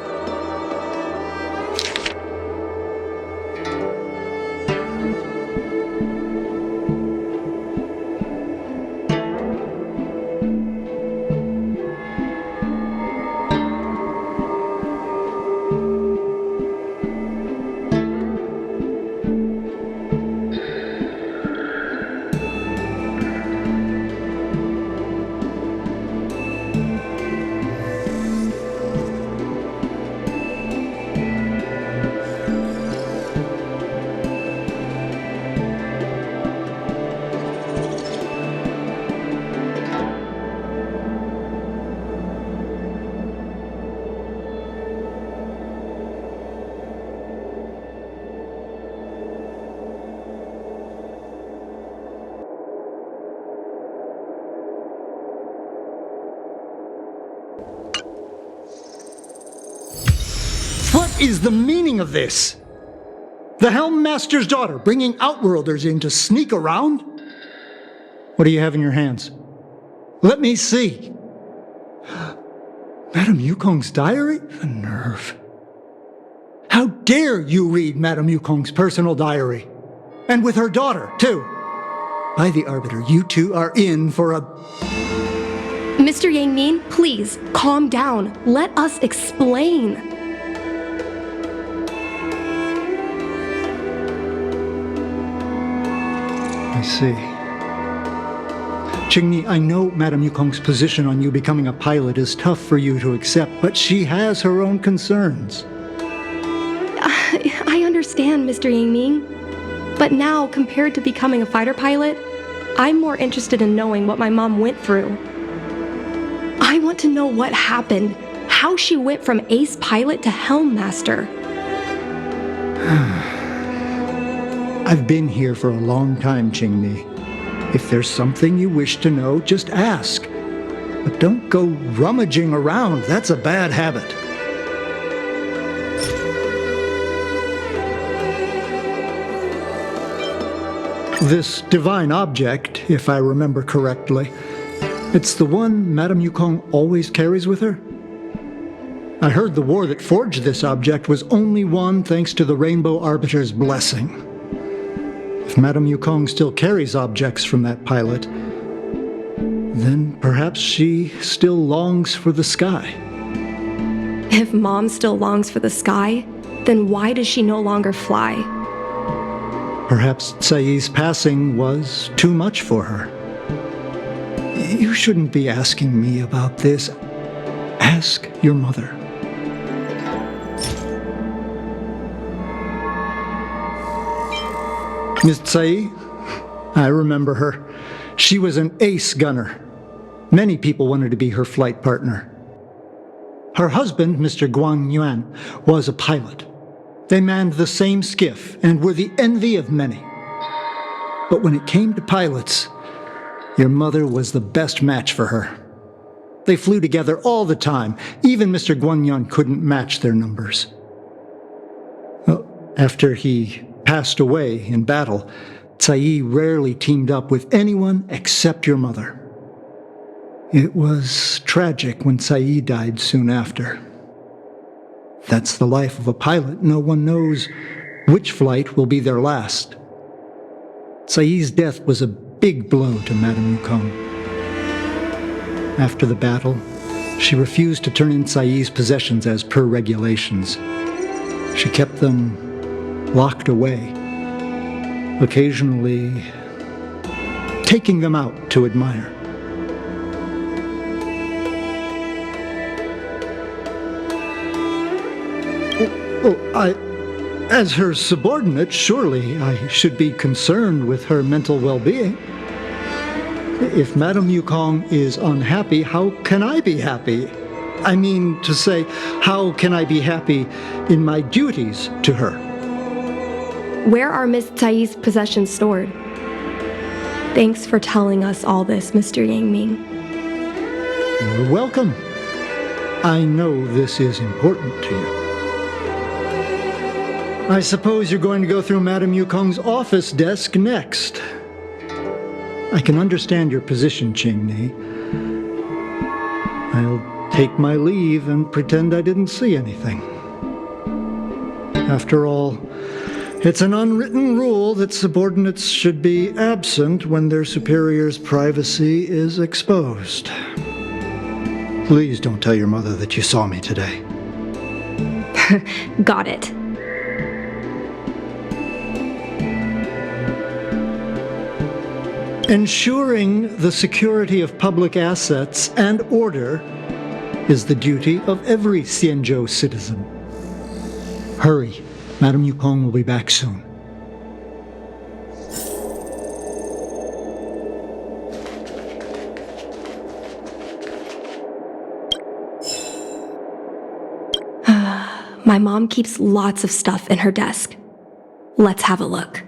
What is the meaning of this? The Helmmaster's daughter bringing Outworlders in to sneak around? What do you have in your hands? Let me see. Madame Yukong's diary? The nerve. How dare you read Madame Yukong's personal diary? And with her daughter, too. By the Arbiter, you two are in for a... Mr. Yang Min, please, calm down. Let us explain. I see. Qingni, I know Madame Yukong's position on you becoming a pilot is tough for you to accept, but she has her own concerns. I understand, Mr. Yang Ming. But now, compared to becoming a fighter pilot, I'm more interested in knowing what my mom went through. I want to know what happened, how she went from ace pilot to Helmmaster. I've been here for a long time, Qingmi. If there's something you wish to know, just ask. But don't go rummaging around. That's a bad habit. This divine object, if I remember correctly, it's the one Madame Yukong always carries with her? I heard the war that forged this object was only won thanks to the Rainbow Arbiter's blessing. If Madame Yukong still carries objects from that pilot, then perhaps she still longs for the sky. If Mom still longs for the sky, then why does she no longer fly? Perhaps Tsai's passing was too much for her. You shouldn't be asking me about this. Ask your mother. Miss Tsai, I remember her. She was an ace gunner. Many people wanted to be her flight partner. Her husband, Mr. Guang Yuan, was a pilot. They manned the same skiff and were the envy of many. But when it came to pilots, your mother was the best match for her. They flew together all the time. Even Mr. Guanyan couldn't match their numbers. Well, after he passed away in battle, Tsai rarely teamed up with anyone except your mother. It was tragic when Tsai died soon after. That's the life of a pilot. No one knows which flight will be their last. Tsai's death was a big blow to Madame Yukong. After the battle, she refused to turn in Tsai's possessions as per regulations. She kept them locked away, occasionally taking them out to admire. As her subordinate, surely I should be concerned with her mental well-being. If Madame Yukong is unhappy, how can I be happy? I mean to say, how can I be happy in my duties to her? Where are Miss Tsai's possessions stored? Thanks for telling us all this, Mr. Yang Ming. You're welcome. I know this is important to you. I suppose you're going to go through Madame Yukong's office desk next. I can understand your position, Qingni. I'll take my leave and pretend I didn't see anything. After all, it's an unwritten rule that subordinates should be absent when their superior's privacy is exposed. Please don't tell your mother that you saw me today. Got it. Ensuring the security of public assets and order is the duty of every Xianzhou citizen. Hurry, Madame Yukong will be back soon. My mom keeps lots of stuff in her desk. Let's have a look.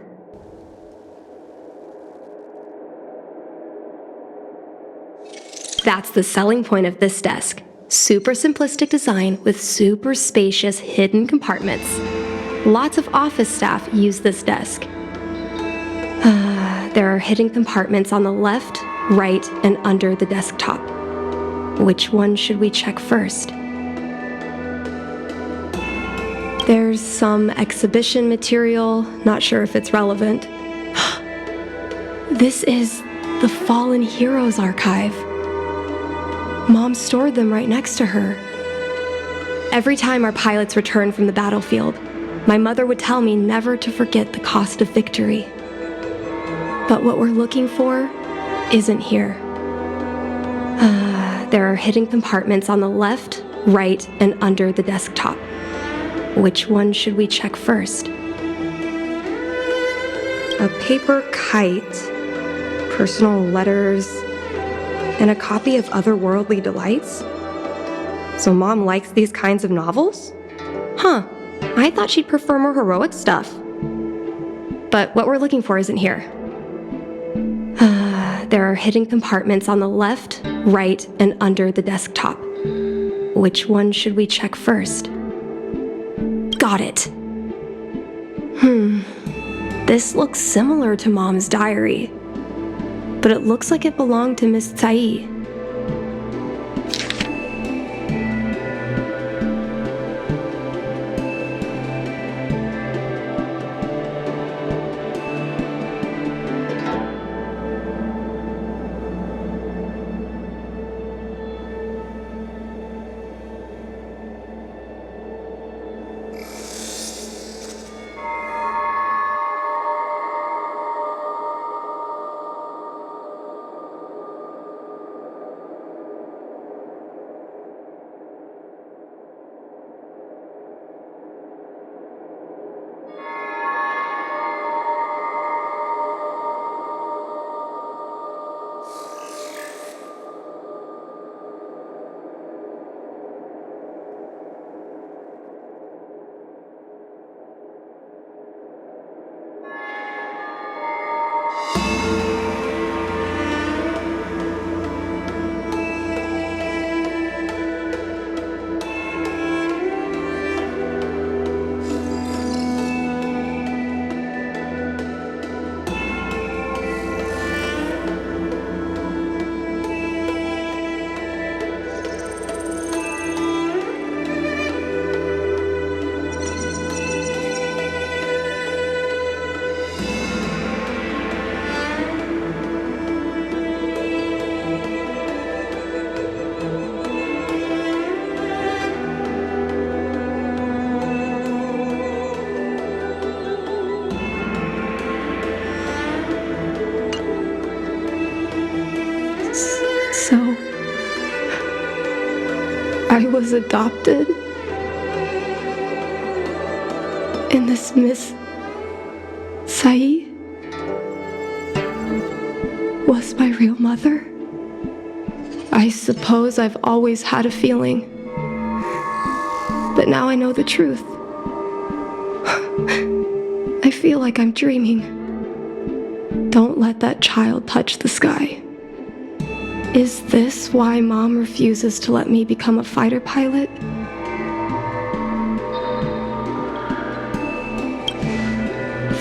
That's the selling point of this desk. Super simplistic design with super spacious hidden compartments. Lots of office staff use this desk. There are hidden compartments on the left, right, and under the desktop. Which one should we check first? There's some exhibition material, not sure if it's relevant. This is the Fallen Heroes archive. Mom stored them right next to her. Every time our pilots returned from the battlefield, my mother would tell me never to forget the cost of victory. But what we're looking for isn't here. There are hidden compartments on the left, right, and under the desktop. Which one should we check first? A paper kite, personal letters, and a copy of Otherworldly Delights? So Mom likes these kinds of novels? Huh, I thought she'd prefer more heroic stuff. But what we're looking for isn't here. There are hidden compartments on the left, right, and under the desktop. Which one should we check first? Got it. This looks similar to Mom's diary, but it looks like it belonged to Miss Tsai. So, I was adopted? And this Miss Sai was my real mother? I suppose I've always had a feeling. But now I know the truth. I feel like I'm dreaming. Don't let that child touch the sky. Is this why Mom refuses to let me become a fighter pilot?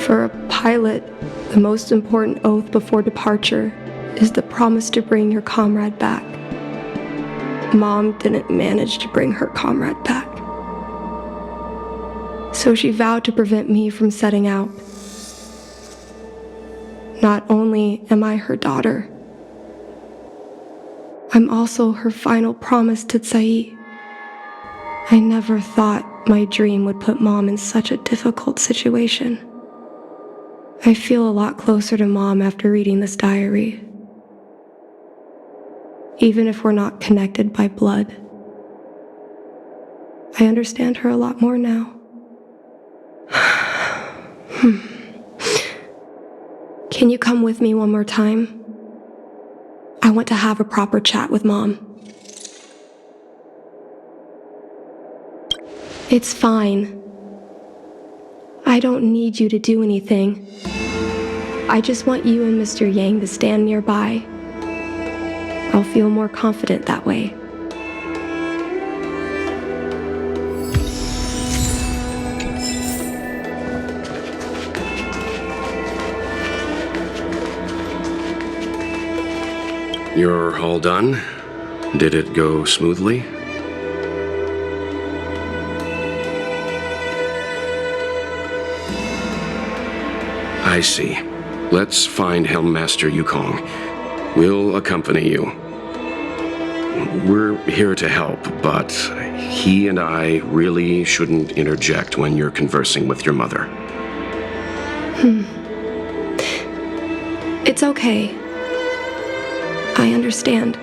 For a pilot, the most important oath before departure is the promise to bring your comrade back. Mom didn't manage to bring her comrade back. So she vowed to prevent me from setting out. Not only am I her daughter, I'm also her final promise to Tsai. I never thought my dream would put Mom in such a difficult situation. I feel a lot closer to Mom after reading this diary. Even if we're not connected by blood, I understand her a lot more now. Can you come with me one more time? I want to have a proper chat with Mom. It's fine. I don't need you to do anything. I just want you and Mr. Yang to stand nearby. I'll feel more confident that way. You're all done? Did it go smoothly? I see. Let's find Helmmaster Yukong. We'll accompany you. We're here to help, but he and I really shouldn't interject when you're conversing with your mother. It's okay. I understand.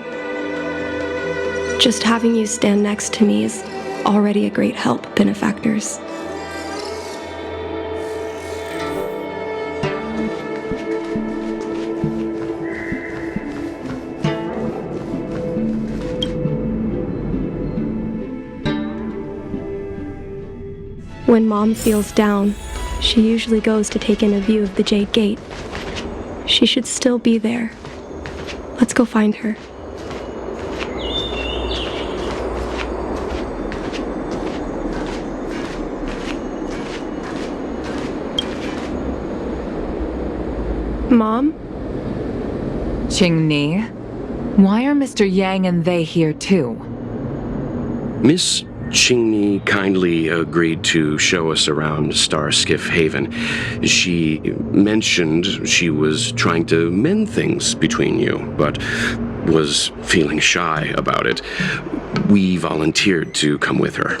Just having you stand next to me is already a great help, benefactors. When Mom feels down, she usually goes to take in a view of the Jade Gate. She should still be there. Let's go find her. Mom? Qingni, why are Mr. Yang and they here too? Miss Qingni kindly agreed to show us around Star Skiff Haven. She mentioned she was trying to mend things between you, but was feeling shy about it. We volunteered to come with her.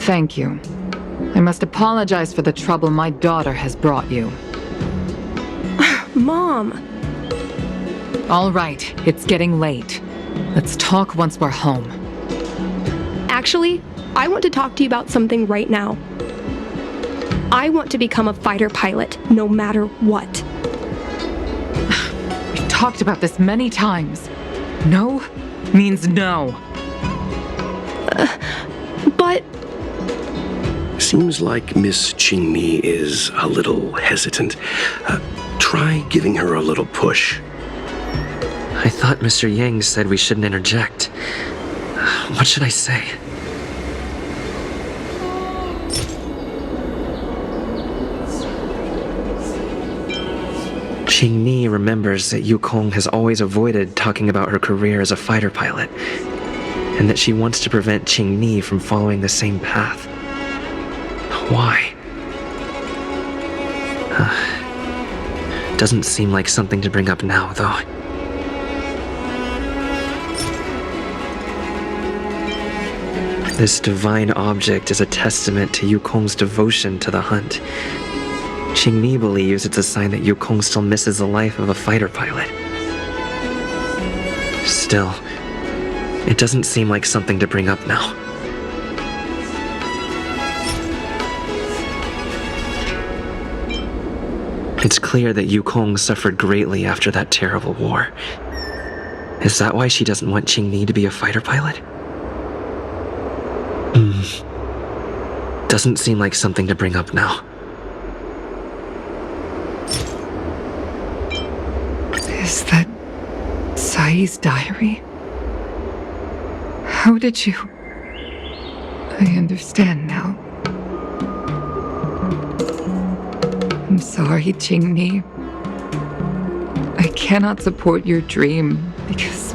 Thank you. I must apologize for the trouble my daughter has brought you. Mom! All right, it's getting late. Let's talk once we're home. Actually, I want to talk to you about something right now. I want to become a fighter pilot, no matter what. We've talked about this many times. No means no. But... Seems like Miss Qingni is a little hesitant. Try giving her a little push. I thought Mr. Yang said we shouldn't interject. What should I say? Qingni remembers that Yukong has always avoided talking about her career as a fighter pilot, and that she wants to prevent Qingni from following the same path. Why? Doesn't seem like something to bring up now, though. This divine object is a testament to Yukong's devotion to the hunt. Qingni believes it's a sign that Yukong still misses the life of a fighter pilot. Still, it doesn't seem like something to bring up now. It's clear that Yukong suffered greatly after that terrible war. Is that why she doesn't want Qingni to be a fighter pilot? Doesn't seem like something to bring up now. Is that Sai's diary? How did you... I understand now. I'm sorry, Qingni. I cannot support your dream because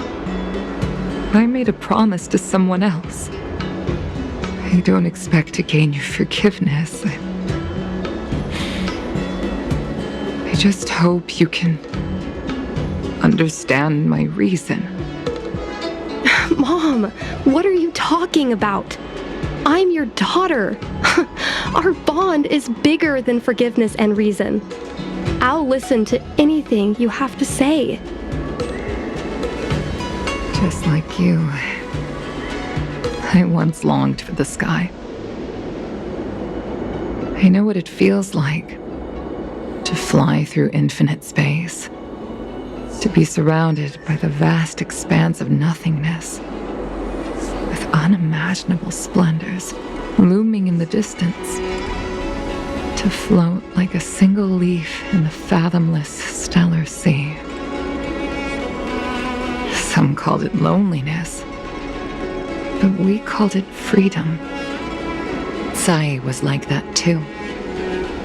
I made a promise to someone else. I don't expect to gain your forgiveness. I just hope you can understand my reason. Mom, what are you talking about? I'm your daughter. Our bond is bigger than forgiveness and reason. I'll listen to anything you have to say. Just like you, I once longed for the sky. I know what it feels like to fly through infinite space, to be surrounded by the vast expanse of nothingness, with unimaginable splendors looming in the distance, to float like a single leaf in the fathomless stellar sea. Some called it loneliness, but we called it freedom. Sai was like that too.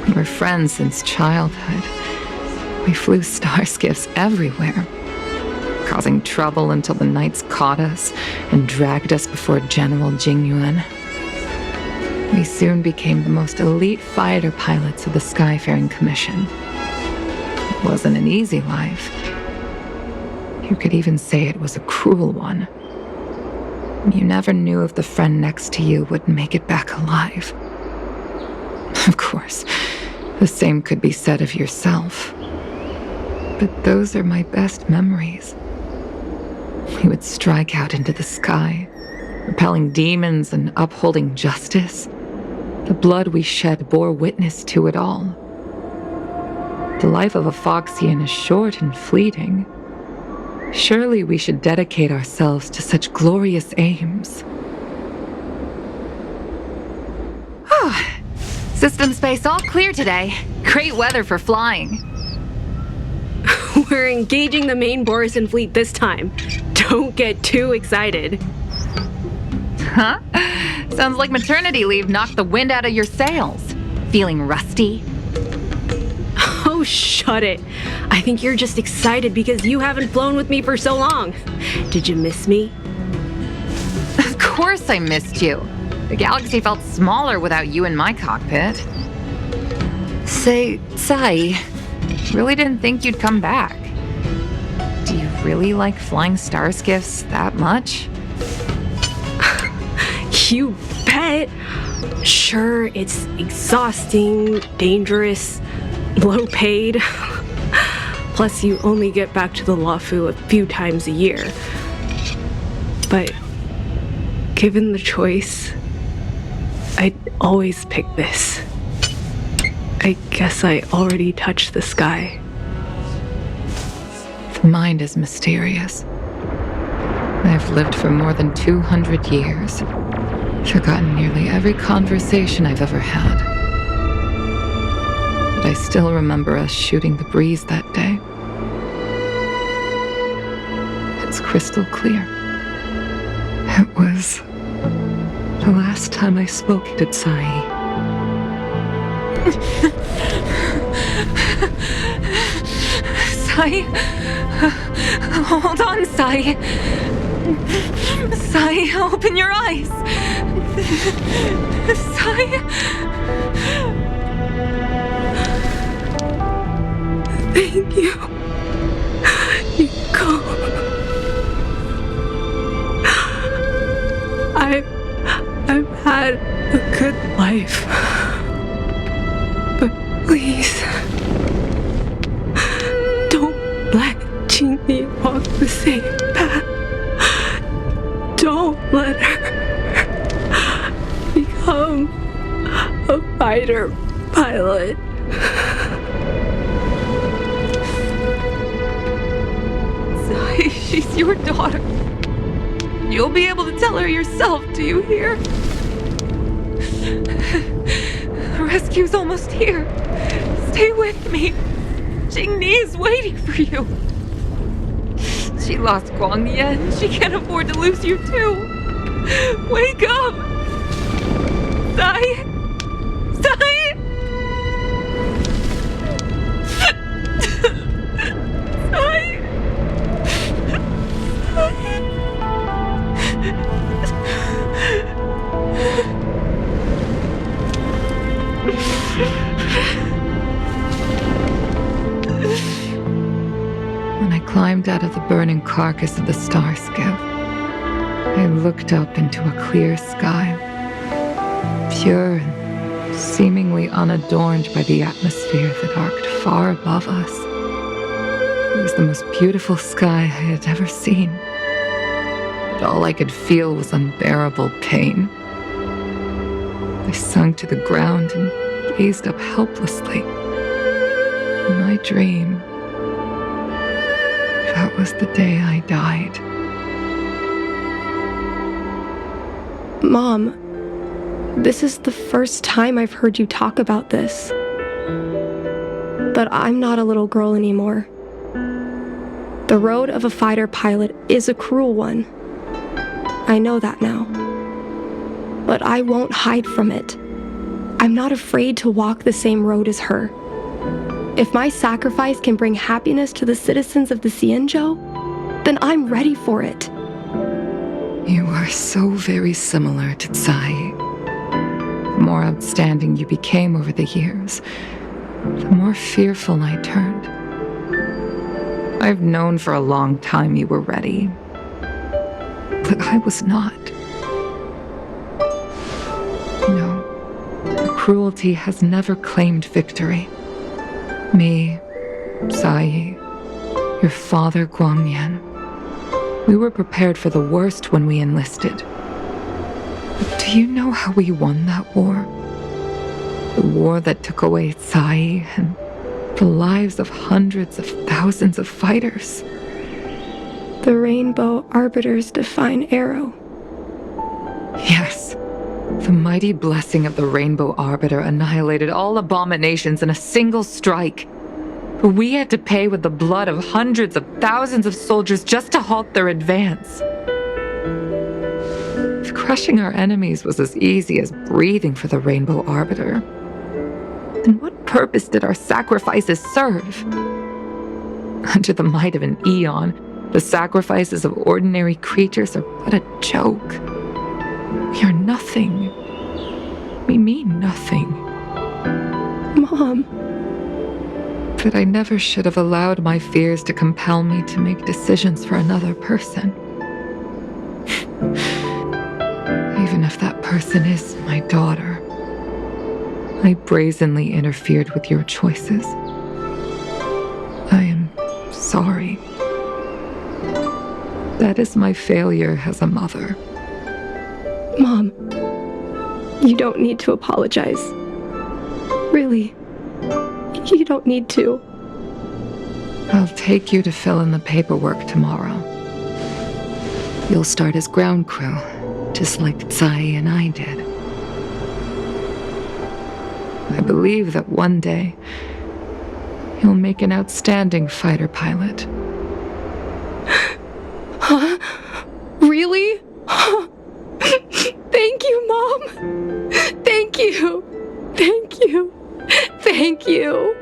We were friends since childhood. We flew star skiffs everywhere, causing trouble until the knights caught us and dragged us before General Jingyuan. We soon became the most elite fighter pilots of the Skyfaring Commission. It wasn't an easy life. You could even say it was a cruel one. You never knew if the friend next to you would make it back alive. Of course, the same could be said of yourself. But those are my best memories. We would strike out into the sky, repelling demons and upholding justice. The blood we shed bore witness to it all. The life of a Foxian is short and fleeting. Surely we should dedicate ourselves to such glorious aims. System space all clear today. Great weather for flying. We're engaging the main Borisan fleet this time. Don't get too excited. Huh? Sounds like maternity leave knocked the wind out of your sails. Feeling rusty? Oh, shut it. I think you're just excited because you haven't flown with me for so long. Did you miss me? Of course I missed you. The galaxy felt smaller without you in my cockpit. Say, Sai, really didn't think you'd come back. Do you really like flying star skiffs that much? You bet. Sure, it's exhausting, dangerous, low paid. Plus, you only get back to the Luofu a few times a year. But given the choice, I'd always pick this. I guess I already touched the sky. The mind is mysterious. I've lived for more than 200 years, forgotten nearly every conversation I've ever had. But I still remember us shooting the breeze that day. It's crystal clear. It was the last time I spoke to Tsai. Sai, hold on, Sai. Sai, open your eyes. Sai. Thank you. Yukong. I've had a good life. But please, don't let Qingmi walk the same path. Don't let her become a fighter pilot. Sai, she's your daughter. You'll be able to tell her yourself, do you hear? The rescue's almost here. Stay with me. Jingni is waiting for you. She lost Guangyan. She can't afford to lose you too. Wake up! Sai! Sai! Sai! When I climbed out of the burning carcass of the star skiff, I looked up into a clear sky, pure and seemingly unadorned by the atmosphere that arced far above us. It was the most beautiful sky I had ever seen, but all I could feel was unbearable pain. I sunk to the ground and gazed up helplessly. In my dream, that was the day I died. Mom, this is the first time I've heard you talk about this. But I'm not a little girl anymore. The road of a fighter pilot is a cruel one. I know that now. But I won't hide from it. I'm not afraid to walk the same road as her. If my sacrifice can bring happiness to the citizens of the Xianzhou, then I'm ready for it. You are so very similar to Tsai. The more outstanding you became over the years, the more fearful I turned. I've known for a long time you were ready, but I was not. No, cruelty has never claimed victory. Me, Tsai, your father Guangyan, we were prepared for the worst when we enlisted. But do you know how we won that war? The war that took away Tsai and the lives of hundreds of thousands of fighters. The Rainbow Arbiter's divine arrow. Yes. The mighty blessing of the Rainbow Arbiter annihilated all abominations in a single strike. But we had to pay with the blood of hundreds of thousands of soldiers just to halt their advance. If crushing our enemies was as easy as breathing for the Rainbow Arbiter, then what purpose did our sacrifices serve? Under the might of an eon, the sacrifices of ordinary creatures are but a joke. We are nothing. We mean nothing. Mom. But I never should have allowed my fears to compel me to make decisions for another person. Even if that person is my daughter, I brazenly interfered with your choices. I am sorry. That is my failure as a mother. Mom, you don't need to apologize. Really, you don't need to. I'll take you to fill in the paperwork tomorrow. You'll start as ground crew, just like Tsai and I did. I believe that one day, You'll make an outstanding fighter pilot. Huh? Really? Thank you, Mom. Thank you. Thank you. Thank you.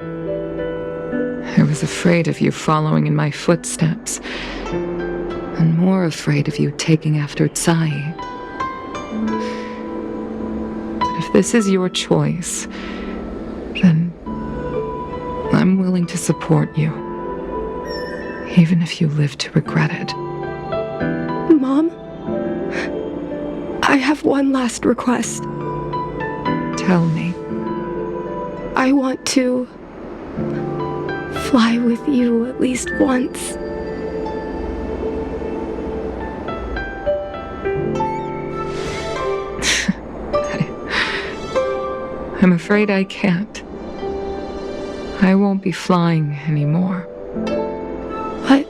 I was afraid of you following in my footsteps, and more afraid of you taking after Tsai. But if this is your choice, then I'm willing to support you, even if you live to regret it. Mom, I have one last request. Tell me. I want to fly with you at least once. I'm afraid I can't. I won't be flying anymore. But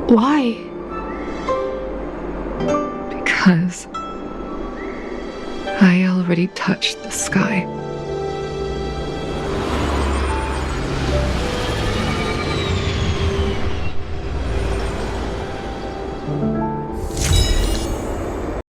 why? Because I already touched the sky.